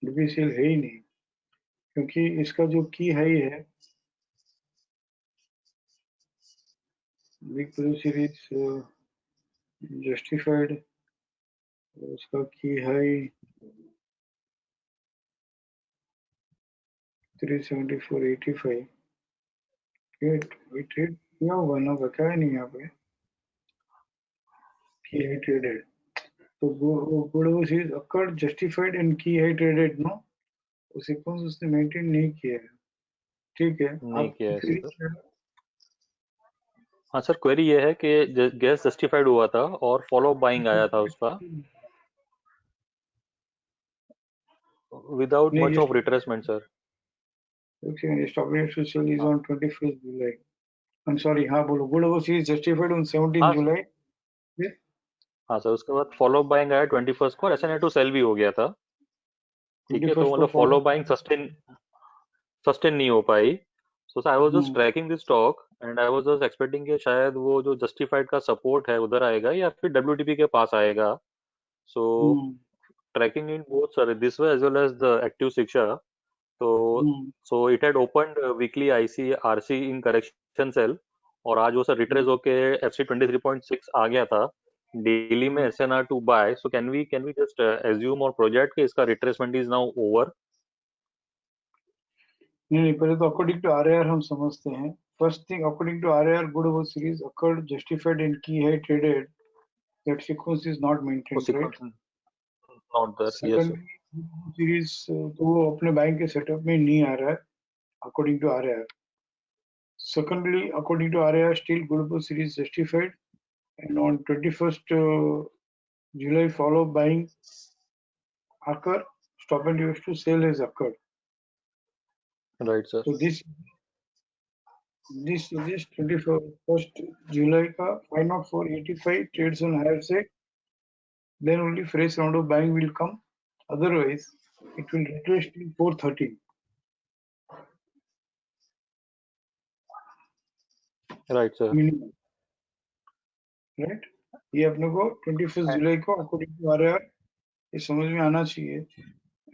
BPCL है ही नहीं, क्योंकि इसका जो की हाई है बिग ब्लू सीरीज जस्टिफाइड, उसका की हाई 374.85 ट्रेड किया होगा ना, बताया नहीं यहाँ पे की हाई ट्रेडेड। तो good series occurred justified and key high traded no, sequence उसने मेंटेन नहीं किया है। ठीक है नहीं आप किया है फिर सर। हाँ सर, क्वेरी ये है कि गैस जस्टिफाइड हुआ था और फॉलो बाइंग आया था उसका without much of retracement sir. Stop rate to sell is on 21st July. I am sorry, हाँ बोलो। Good series justified on 17 July. हाँ सर, उसके बाद फॉलो बाइंग आया 21st को और एसएनए टू सेल भी हो गया था। ठीक है, तो मतलब फॉलो बाइंग सस्टेन नहीं हो पाई। So I was just tracking this stock and I was just expecting कि शायद वो जो जस्टिफाइड का सपोर्ट है उधर आएगा या फिर डब्ल्यूटीपी के पास आएगा। So tracking in both sir this way as well as the active शिक्षा। तो it had opened weekly IC RC in correction sell और आज वो सर रिट्रेस होके एफसी 23.6 आ गया था डेली में SNR to buy. So can we just assume और प्रोजेक्ट कि इसका रिट्रेसमेंट इज नाउ ओवर? नहीं, पहले तो अकॉर्डिंग टू आरआर हम समझते हैं। First thing, according to RR good over series occurred justified and key high traded, that sequence is not maintained, right? Not that, yes sir. Series तो वो अपने bank के सेटअप में नहीं आ रहा है according to RR. Secondly, according to RAR, still Gulabur series justified, and on 21st July, follow buying occur, stop and use to sell has occurred. Right, sir. So this 21st July का 504.85 trades on higher side, then only fresh round of buying will come. Otherwise, it will retrace till 413. Right, sir. Minimum. Right? ये अपने को 21st जुलाई को according to RR ये समझ में आना चाहिए।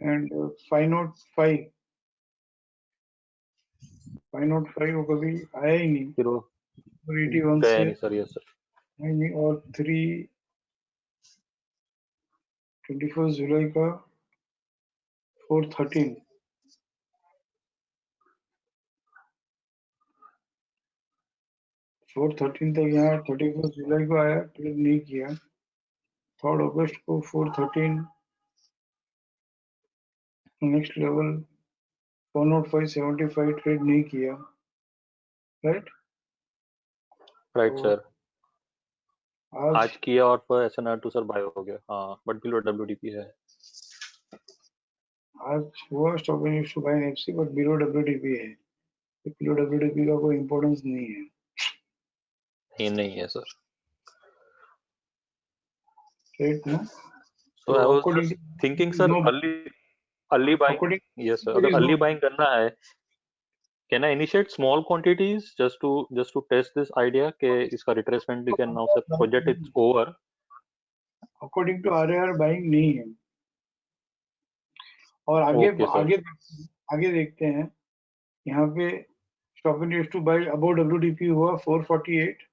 एंड 505 वो कभी आया ही नहीं, फिर वो 81 गया से नहीं सर, यस सर। नहीं, और 21st जुलाई का 413 तक यहाँ 31st जुलाई को आया, ट्रेड नहीं किया। 3rd अगस्त को 413 नेक्स्ट लेवल 105.75 ट्रेड नहीं किया, राइट? Right sir. आज किया और पर SNR2 सर बाय हो गया, हाँ, बट बिलो WDP है। आज हुआ stop and used to buy NFC but below WDP है, तो बिलो WDP का कोई इंपॉर्टेंस नहीं है। ये नहीं है sir. Right no, So I was just thinking sir, early buying, yes sir, अगर early buying करना है, can I initiate small quantities just to test this idea कि इसका retracement we can now say project is over? According to RAR buying नहीं है। और आगे Okay, sir. आगे देखते हैं, यहाँ पे stop and used to buy above WDP हुआ 448,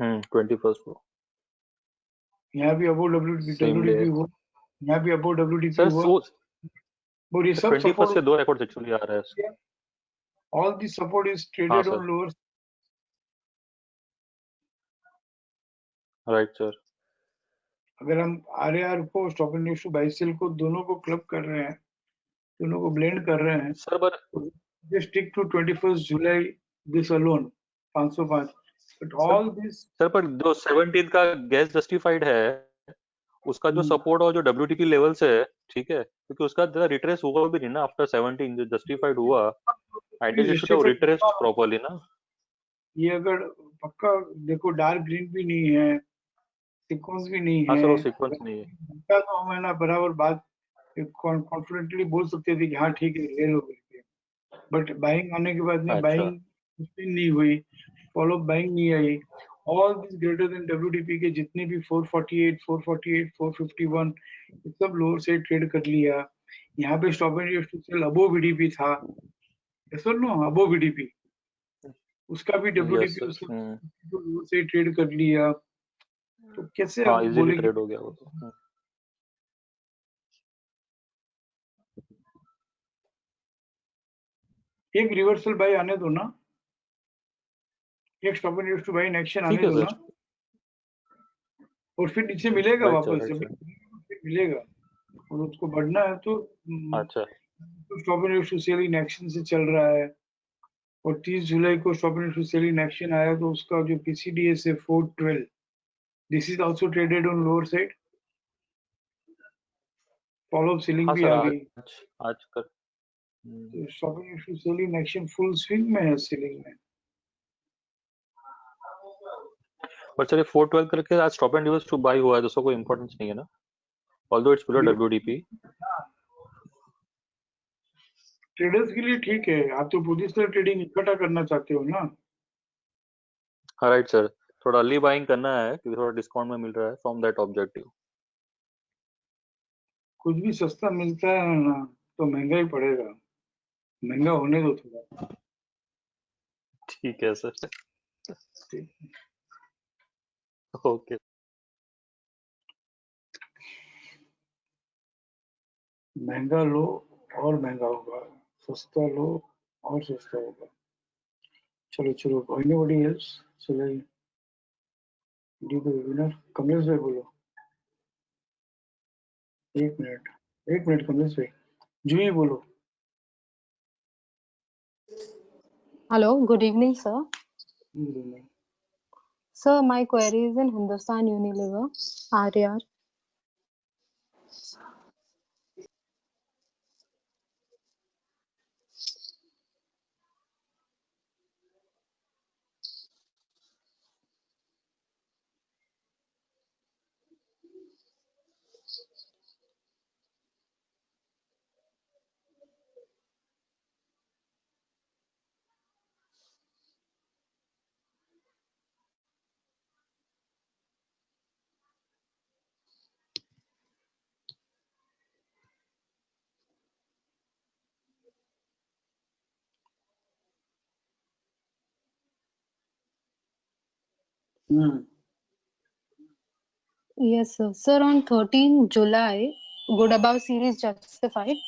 21st को यहाँ भी अबव WDP हुआ, यहाँ भी अबव WDP सर। हुआ, और ये सब 21st के दो रिकॉर्ड्स एक्चुअली आ रहे हैं। All this support is traded on lower. Right sir. अगर हम RAR को stop and used to buy sell को दोनों को क्लब कर रहे हैं, दोनों को ब्लेंड कर रहे हैं सर, पर just stick to 21st July this alone 505, but all this sir, पर जो 17 का गैस जस्टिफाइड है उसका जो सपोर्ट और जो WDP लेवल्स है, ठीक है, क्योंकि उसका जरा रिट्रेस हुआ भी नहीं ना आफ्टर 17 जो जस्टिफाइड हुआ, ideally should have retraced properly ना। ये अगर पक्का देखो डार्क ग्रीन भी नहीं है, सीक्वेंस भी नहीं है, सर वो सीक्वेंस नहीं है, तो हम है ना बराबर बात कॉन्फिडेंटली बोल सकते थे कि हाँ ठीक है ले लो करके, बट बाइंग आने के बाद में बाइंग नहीं हुई, फॉलो बाइंग नहीं आई। All this greater than WDP के जितने भी 448, 451 सब लोअर से ट्रेड कर लिया। यहाँ पे stop and used to sell above BDP था, सर नो अबव BDP, उसका भी WDP लोअर से ट्रेड कर लिया, तो कैसे आप बोलेंगे ट्रेड हो गया वो तो। एक रिवर्सल बाय आने दो ना, एक stop and used to buy in action आने दो ना, और फिर नीचे मिलेगा वापस, जब मिलेगा और उसको बढ़ना है तो अच्छा, stop and used to sell in action से चल रहा है, और 30 जुलाई को stop and used to sell in action आया, तो उसका जो PCDS है 412, this is also traded on lower side, follow up selling भी आ गई आज कर stop and used to sell in action full swing में है सेलिंग में। पर चलिए 412 करके आज stop and used to buy हुआ है, तो उसका कोई इंपॉर्टेंस नहीं है ना, although it's below WDP। Traders के लिए ठीक है, आप तो पोजिशनल ट्रेडिंग इकट्ठा करना चाहते हो ना। हाँ राइट सर, थोड़ा अर्ली बाइंग करना है क्योंकि थोड़ा डिस्काउंट में मिल रहा है फ्रॉम दैट ऑब्जेक्टिव। कुछ भी सस्ता मिलता है ना तो महंगा ही पड़ेगा, महंगा होने दो थोड़ा। ठीक है सर, ओके। महंगा लो और महंगा होगा, सस्ता लो और सस्ता होगा। चलो चलो, एनीबॉडी एल्स? चलो डी द वेबिनार। कमलेश भाई बोलो। एक मिनट कमलेश भाई, जूही बोलो। Hello, good evening, sir. Good evening. Sir, my query is in Hindustan Unilever, RAR. Yes, sir. Sir, on 13 July, good above series justified.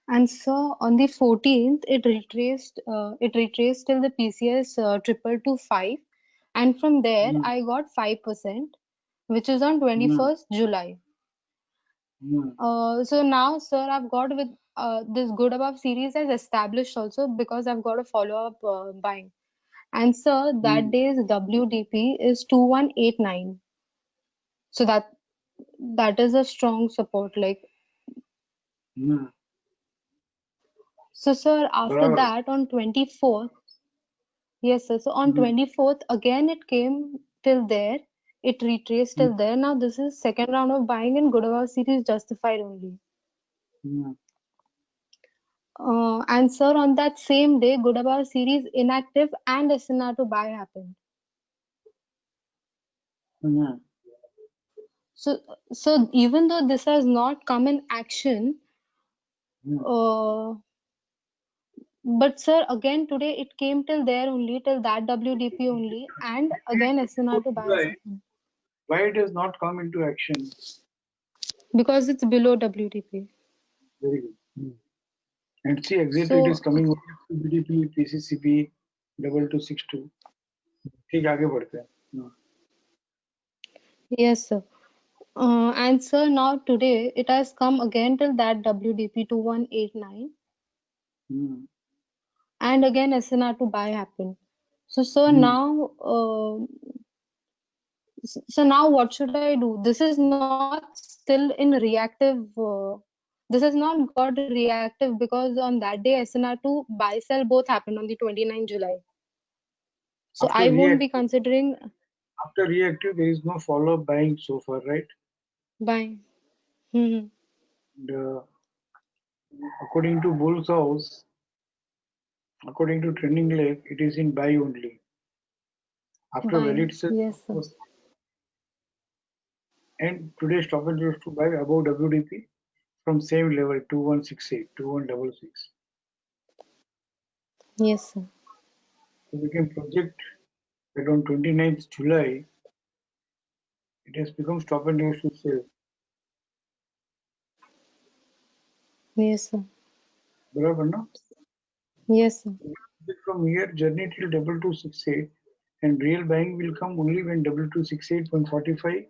And sir, on the 14th, it retraced till the PCS 2225, and from there I got 5%, which is on 21st July. So now, sir, I've got with this good above series has established also because I've got a follow-up buying. And sir, that day's WDP is 2189. So that is a strong support. Like, so sir, after बराबर that on 24th, yes sir. So on 24th again it came till there. It retraced till there. Now this is second round of buying in good above series justified only. And sir, on that same day, good above series inactive and SNR to buy happened. So even though this has not come in action, but sir, again today it came till there only, till that WDP only, and again SNR to buy has happened why it has not come into action? because it's below WDP. Very good. And see, exactly it is coming with BDP, PCCP, 2262. ठीक आगे बढ़ते हैं. Yes sir. And sir, now today it has come again till that WDP 2189. And again SNR to buy happened. So sir, now so now what should I do? This is not still in reactive. This has not got reactive because on that day SNR2 buy sell both happened on the 29th July. So After I won't be considering after reactive, there is no follow-up buying so far, right? buying. And, according to Bull's House, according to trending leg, it is in buy only. After Buying. valid sell, Yes sir. and today stop and goes to buy above WDP from same level 2168, 2166. Yes sir. So we can project that on 29th July, it has become stop and goes to sell. Yes sir. बराबर ना? Yes sir. From here, journey till 2268, and real buying will come only when 2268.45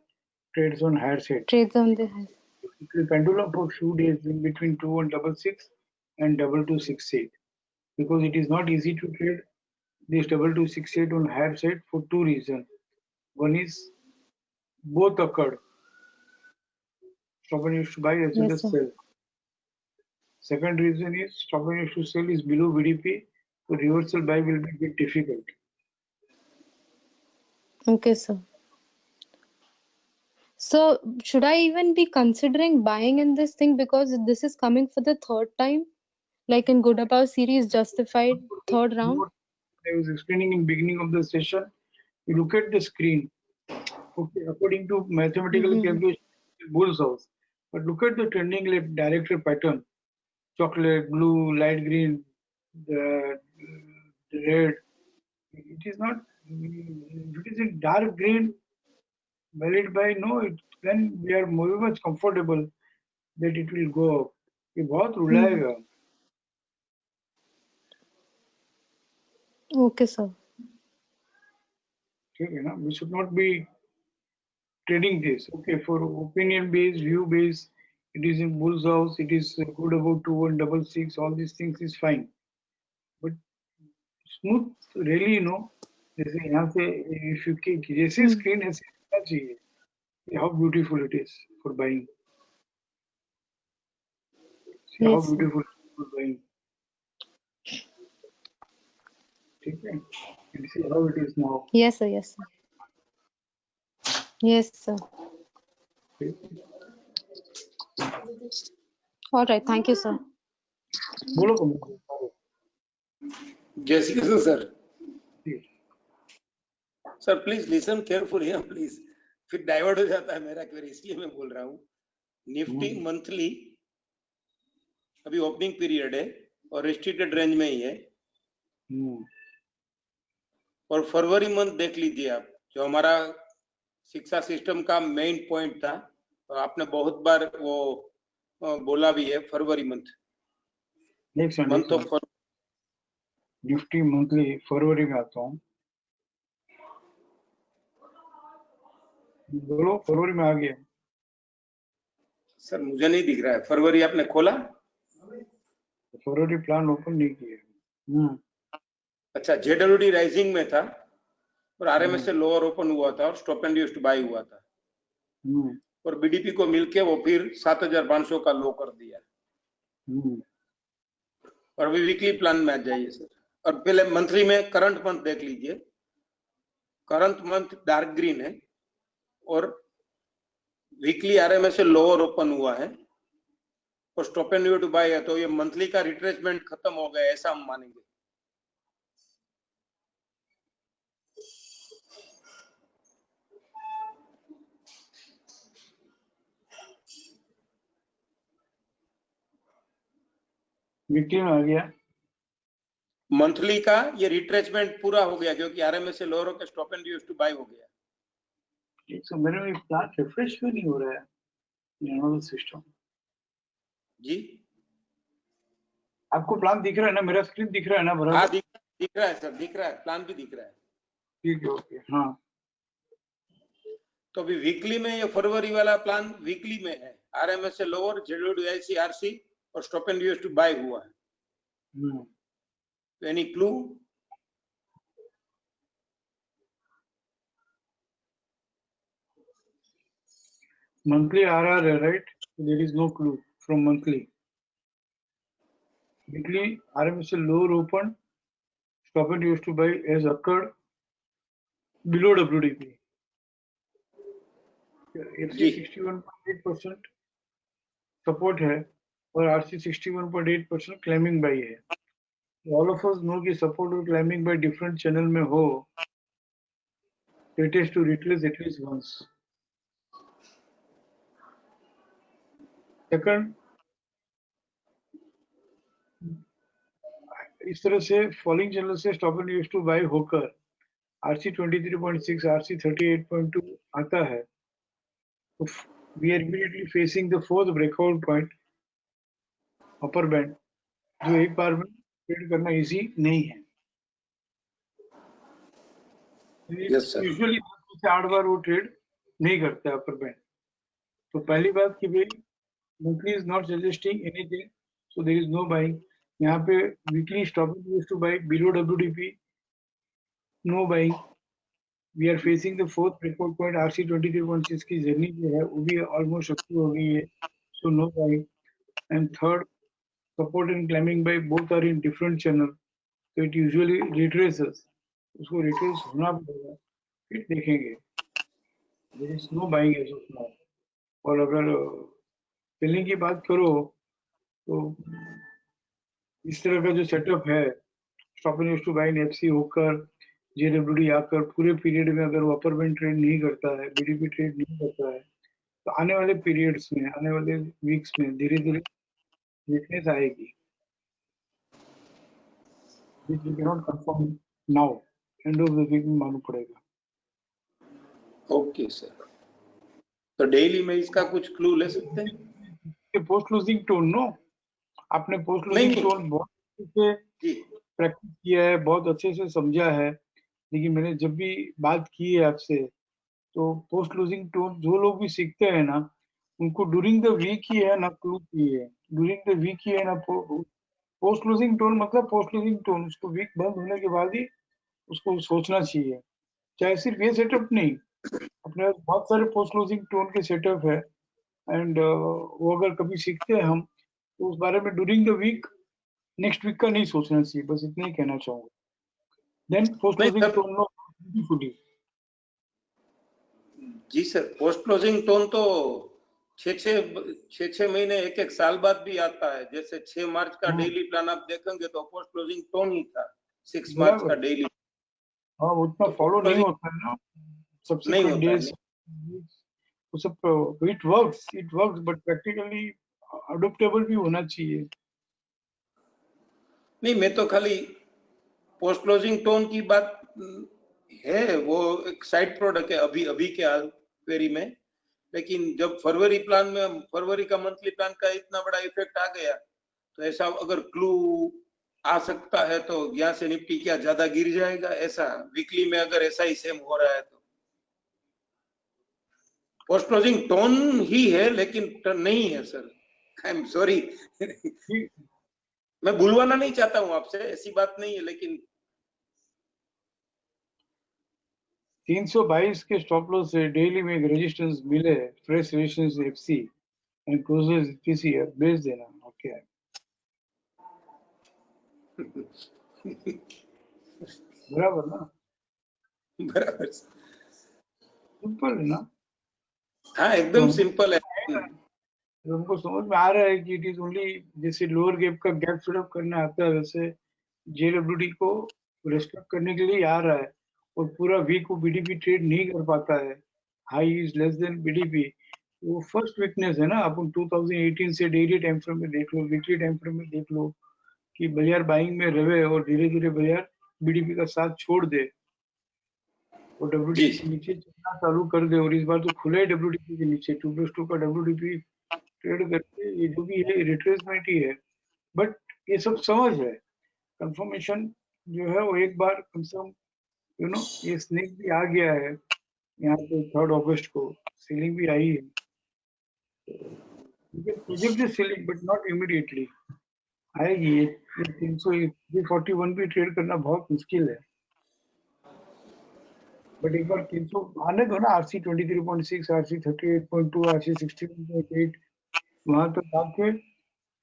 trades on higher side. Trades on the high. It will pendulum for few days in between 2166 and 2268, because it is not easy to trade this 2268 on higher side for two reasons. One is both occurred. Stop and used to buy as well Yes as sir. sell. Second reason is stop and used to sell is below VDP, so reversal buy will be a bit difficult. Okay sir. So should I even be considering buying in this thing because this is coming for the third time? Like in good above series justified third round? I was explaining in beginning of the session, you look at the screen. Okay, according to mathematical calculation, Bull's House. But look at the trending director pattern: chocolate, blue, light green, the red. It is not. If it is in dark green, valid by no. Then we are very much comfortable that it will go up. ये बहुत रुलाएगा. Okay sir. ठीक है ना? We should not be trading this. Okay, for opinion based, view based, it is in Bull's House, it is good about 2166, all these things is fine. But smooth really, you know, जैसे यहाँ से if you जैसे screen है ऐसा चाहिए. How beautiful it is for buying. See how beautiful it is for buying. ठीक है? And see how it is now. Yes sir. Yes sir. Yes sir. All right. Thank you sir. बोलो कम. जय Shri Krishna sir. Sir please listen carefully, please. फिर divert हो जाता है मेरा query, इसलिए मैं बोल रहा हूँ. निफ्टी मंथली अभी ओपनिंग पीरियड है और रिस्ट्रिक्टेड रेंज में ही है. और फरवरी मंथ देख लीजिए आप, जो हमारा शिक्षा सिस्टम का मेन पॉइंट था, और आपने बहुत बार वो बोला भी है, फरवरी मंथ ऑफ निफ्टी मंथली फरवरी में आता हूँ. बोलो फरवरी में आ गया. सर मुझे नहीं दिख रहा है. फरवरी आपने खोला? फरवरी प्लान ओपन नहीं किया। अच्छा, जेडब्ल्यूडी राइजिंग में था और आरएमएस से लोअर ओपन हुआ था और स्टॉप एंड यूज्ड बाय हुआ था और बीडीपी को मिलके वो फिर 7500 का लो कर दिया। और अभी वीकली प्लान में आ जाइए सर, और पहले मंथली में करंट मंथ देख लीजिए। करंट मंथ डार्क ग्रीन है और वीकली आरएमएस से लोअर ओपन हुआ है और स्टॉप एंड यूज्ड बाय है, तो ये मंथली का रिट्रेसमेंट खत्म हो गया ऐसा हम मानेंगे। वीकली में आ गया, मंथली का ये रिट्रेसमेंट पूरा हो गया क्योंकि आरएमएस से लोअर होकर स्टॉप एंड यूज्ड बाय हो गया। तो मेरे में प्लान रिफ्रेश क्यों नहीं हो रहा है सिस्टम? जी, आपको प्लान दिख रहा है ना? मेरा स्क्रीन दिख रहा है ना बराबर? हाँ दिख रहा है सर, दिख रहा है, प्लान भी दिख रहा है। ठीक है, ओके। हाँ, तो अभी वीकली में ये फरवरी वाला प्लान वीकली में है, आरएमएस से लोअर, जेडब्ल्यूआईसी आरसी और स्टॉप एंड यूज्ड बाय हुआ है। तो एनी क्लू? monthly RR है, right? There is no clue from monthly. Weekly RMS lower open, stop and used to buy has occurred below WDP. FC 61.8% support है और RC 61.8% climbing by है। All of us know कि support और climbing by different channel में हो, it is to retrace at least once. Second, इस तरह से फॉलिंग चैनल से stop and used to buy होकर RC 23.6, RC 38.2 आता है, तो we are immediately facing the fourth breakout point, upper band, जो एक बार में ट्रेड करना इजी नहीं है। Yes, sir. यूजुअली 8 बार वो ट्रेड नहीं करता है अपर बैंड। तो पहली बात कि भाई monthly is not suggesting anything, so there is no buying. यहाँ पे weekly stop used to buy below WDP, no buying. We are facing the fourth breakout point, RC 23.6 की जर्नी जो है वो भी ऑलमोस्ट शुरू हो गई है, so no buying. And third, support and climbing buy both are in different channel, तो इट यूजुअली रिट्रेसेस, उसको रिट्रेस होना पड़ेगा, फिर देखेंगे। There is no buying as of now. और अगर सेलिंग की बात करो तो इस तरह का जो सेटअप है, stop and used to buy in FC होकर JWD आकर पूरे पीरियड में अगर वो अपर बैंड ट्रेड नहीं करता है, BDP ट्रेड नहीं करता है, तो आने वाले पीरियड्स में, आने वाले वीक्स में धीरे धीरे वीकनेस आएगी, which we cannot confirm now. End of the week में मालूम पड़ेगा। ओके सर, तो डेली में इसका कुछ क्लू ले सकते हैं? पोस्ट क्लोजिंग टोन, नो, आपने पोस्ट क्लोजिंग टोन बहुत अच्छे से प्रैक्टिस किया है, बहुत अच्छे से समझा है, लेकिन मैंने जब भी बात की है आपसे, तो पोस्ट क्लोजिंग टोन जो लोग भी सीखते हैं ना, उनको ड्यूरिंग द वीक ही है ना क्लू की है, ड्यूरिंग द वीक ही है ना पोस्ट क्लोजिंग टोन, मतलब पोस्ट क्लोजिंग टोन उसको वीक बंद होने के बाद ही उसको सोचना चाहिए। चाहे सिर्फ ये सेटअप नहीं, अपने बहुत सारे पोस्ट क्लोजिंग टोन के सेटअप है, एंड वो अगर कभी सीखते हैं हम, तो उस बारे में during the week, next week का नहीं सोचना चाहिए, बस इतना ही कहना चाहूंगा। Then post closing tone no beautifully. जी सर, पोस्ट क्लोजिंग टोन तो 6 महीने, एक साल बाद भी आता है। जैसे 6 मार्च का डेली प्लान आप देखेंगे तो पोस्ट क्लोजिंग टोन ही था 6 मार्च का डेली। हाँ, उतना फॉलो नहीं होता है ना सब्सिक्वेंट डेज, वो सब it works but practically adaptable भी होना चाहिए। नहीं, मैं तो खाली पोस्ट क्लोजिंग टोन की बात है, वो एक साइड प्रोडक्ट है अभी के क्वेरी में, लेकिन जब फरवरी प्लान में, फरवरी का मंथली प्लान का इतना बड़ा इफेक्ट आ गया, तो ऐसा अगर क्लू आ सकता है तो यहाँ से निफ्टी क्या ज्यादा गिर जाएगा? ऐसा वीकली में अगर ऐसा ही सेम हो रहा है तो पोस्ट क्लोजिंग टोन ही है, लेकिन टर्न नहीं है सर। आई एम सॉरी, मैं भूलवाना नहीं चाहता हूं आपसे, ऐसी बात नहीं है, लेकिन 322 के स्टॉप लॉस से डेली में एक रेजिस्टेंस मिले, fresh resistance FC and closes PC है, बेच देना। ओके बराबर ना? बराबर, सिंपल है ना? हाँ एकदम सिंपल है। हमको समझ में आ रहा है कि इट इज ओनली, जैसे लोअर गैप का गैप फिलअप करने आता है वैसे जेडब्ल्यूडी को रेस्ट्रिक्ट करने के लिए आ रहा है, और पूरा वीक वो बीडीपी ट्रेड नहीं कर पाता है, high is less than BDP. वो फर्स्ट वीकनेस है ना। अपन 2018 से डेली टाइम फ्रेम में देख लो, वीकली टाइम फ्रेम में देख लो कि बाजार बाइंग में रहे और धीरे धीरे बाजार बीडीपी का साथ छोड़ दे और डब्ल्यूडीपी के नीचे चलना चालू कर दे। और इस बार तो खुला है डब्ल्यूडीपी के नीचे, 2+2 का डब्ल्यूडीपी ट्रेड करके, ये जो भी है रिट्रेसमेंट ही है। बट ये सब समझ है, कंफर्मेशन जो है वो एक बार कम से कम यू नो ये स्नेक भी आ गया है यहाँ पे 3 अगस्त को, सीलिंग भी आई है, project ceiling but not immediately आएगी। ये 341 भी ट्रेड करना बहुत मुश्किल है, बट एक बार 300 आने दो ना। आरसी 23.6, आरसी 38.2, आरसी 61.8 वहां तक आके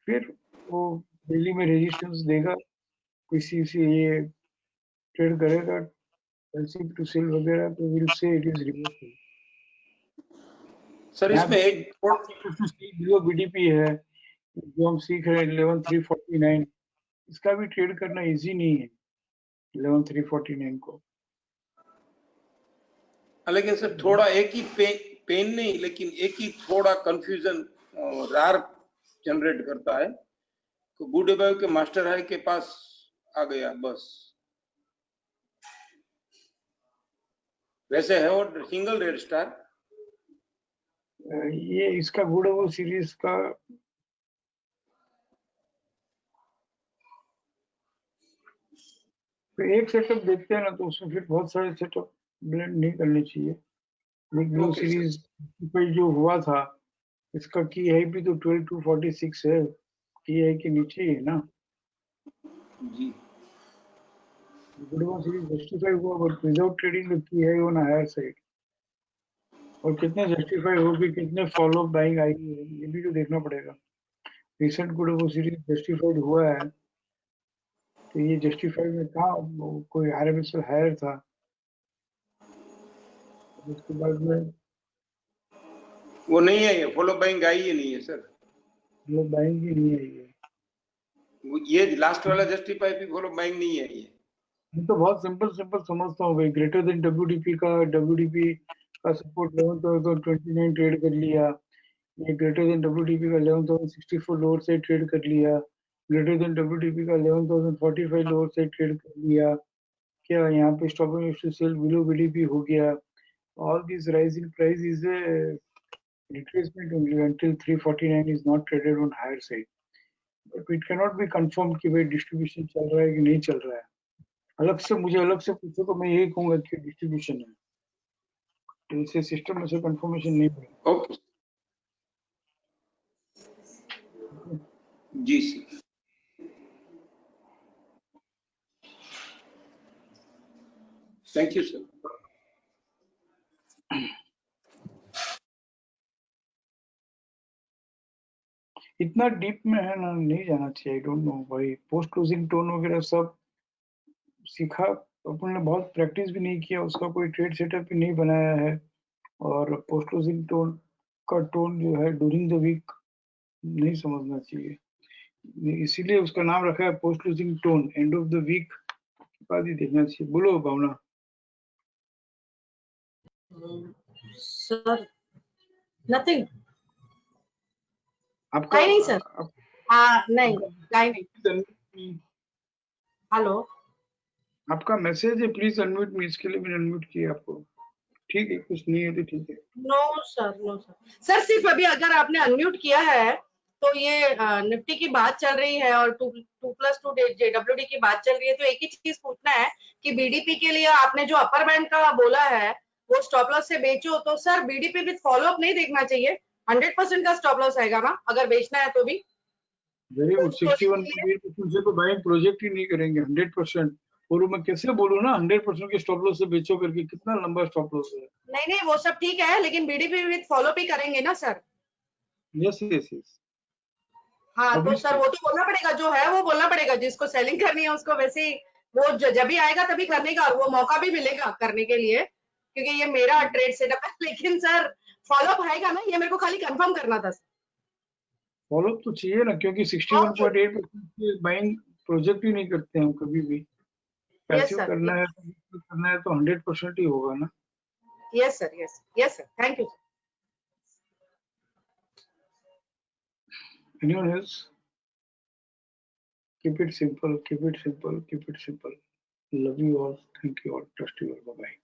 फिर वो दिल्ली में रेजिस्टेंस देगा, किसी से ये ट्रेड करेगा एलसी टू सेल वगैरह, तो will say it is reversal. Sir इसमें एक बिलो बीडीपी है जो हम सीख रहे हैं 11349, इसका भी ट्रेड करना इजी नहीं है 11349 को। लेकिन सर थोड़ा एक ही पेन नहीं, लेकिन एक ही थोड़ा कंफ्यूजन रार जनरेट करता है। तो गुड एबाव के मास्टर हाई के पास आ गया बस, वैसे है और सिंगल रेड स्टार। ये इसका गुड एबाव सीरीज का तो एक सेटअप देखते हैं ना, तो उसमें फिर बहुत सारे सेटअप ब्लेंड नहीं करने चाहिए। बिग ब्लू सीरीज पे जो हुआ था, इसका की हाई भी तो 12246 है, की हाई के नीचे ही है ना जी। गुड एबाव सीरीज जस्टिफाई हुआ but without trading the key high on higher side, और कितने जस्टिफाई होगी, कितने फॉलो बाइंग आई है, ये भी तो देखना पड़ेगा। Recent good above series justified हुआ है, तो ये जस्टिफाइड में था, कोई आरएमएस हायर था, उसके बाद में वो नहीं है, फॉलो बाइंग आई ही नहीं है सर, लोग बाइंग ही नहीं आई है। ये लास्ट वाला जस्टिफाई भी फॉलो बाइंग नहीं है ये। मैं तो बहुत सिंपल समझता हूँ भाई, ग्रेटर देन डब्ल्यूडीपी का सपोर्ट 11,029 ट्रेड कर लिया, ये ग्रेटर देन डब्ल्यूडीपी का 11,064 लोअर से ट्रेड कर लिया, ग्रेटर देन डब्ल्यूडीपी का 11,045 लोअर से ट्रेड कर लिया, क्या यहाँ पे stop to sell below BDP हो गया। All this rising price is a retracement only until 349 is not traded on higher side, but it cannot be confirmed कि भाई डिस्ट्रीब्यूशन चल रहा है कि नहीं चल रहा है। अलग से मुझे अलग से पूछो तो मैं यही कहूंगा कि डिस्ट्रीब्यूशन है, तो इसे सिस्टम में से कंफर्मेशन नहीं मिलेगा। ओके जी सर, थैंक यू सर। इतना डीप में है ना, नहीं जाना चाहिए। आई डोंट नो भाई, पोस्ट क्लोजिंग टोन वगैरह सब सीखा, अपन ने बहुत प्रैक्टिस भी नहीं किया, उसका कोई ट्रेड सेटअप भी नहीं बनाया है, और पोस्ट क्लोजिंग टोन का टोन जो है ड्यूरिंग द वीक नहीं समझना चाहिए, इसीलिए उसका नाम रखा है post closing tone. End of the week के बाद ही देखना चाहिए। बोलो भावना। सर नथिंग, आपका नहीं सर, नहीं नहीं। हेलो, आपका मैसेज है, प्लीज अनम्यूट मी, इसके लिए मैंने अनम्यूट किया आपको। ठीक है, कुछ नहीं है तो ठीक है। नो सर सर सिर्फ अभी अगर आपने अनम्यूट किया है तो ये निफ्टी की बात चल रही है और 2+2 जेडब्ल्यूडी की बात चल रही है, तो एक ही चीज पूछना है कि बीडीपी के लिए आपने जो अपर बैंड का बोला है वो स्टॉप लॉस से बेचो, तो sir BDP with follow up नहीं देखना चाहिए, 100% का स्टॉप लॉस आएगा ना अगर बेचना है तो भी? वेरी गुड 61.8% से तो बाइंग प्रोजेक्ट ही नहीं करेंगे 100%। और मैं कैसे बोलूँ ना 100% के स्टॉप लॉस से बेचो करके, कितना लंबा स्टॉप लॉस है। नहीं वो सब ठीक है, लेकिन बीडीपी विद फॉलो भी करेंगे ना सर। Yes yes yes. हाँ तो सर वो तो बोलना पड़ेगा, जो है वो बोलना पड़ेगा, जिसको सेलिंग करनी है उसको वैसे ही वो जब भी आएगा तभी करने का, और वो मौका भी मिलेगा करने के लिए, क्योंकि ये मेरा ट्रेड सेटअप है। लेकिन सर फॉलोअप आएगा ना, ये मेरे को खाली कंफर्म करना था। फॉलोअप तो चाहिए ना, क्योंकि 61.8% के बाइंग प्रोजेक्ट ही नहीं करते हम कभी भी। पैसिव करना है तो 100% ही होगा ना। Yes sir, yes sir, thank you. Anyone else? Keep it simple, keep it simple, keep it simple. Love you all. Thank you all. Trust you all. Bye-bye.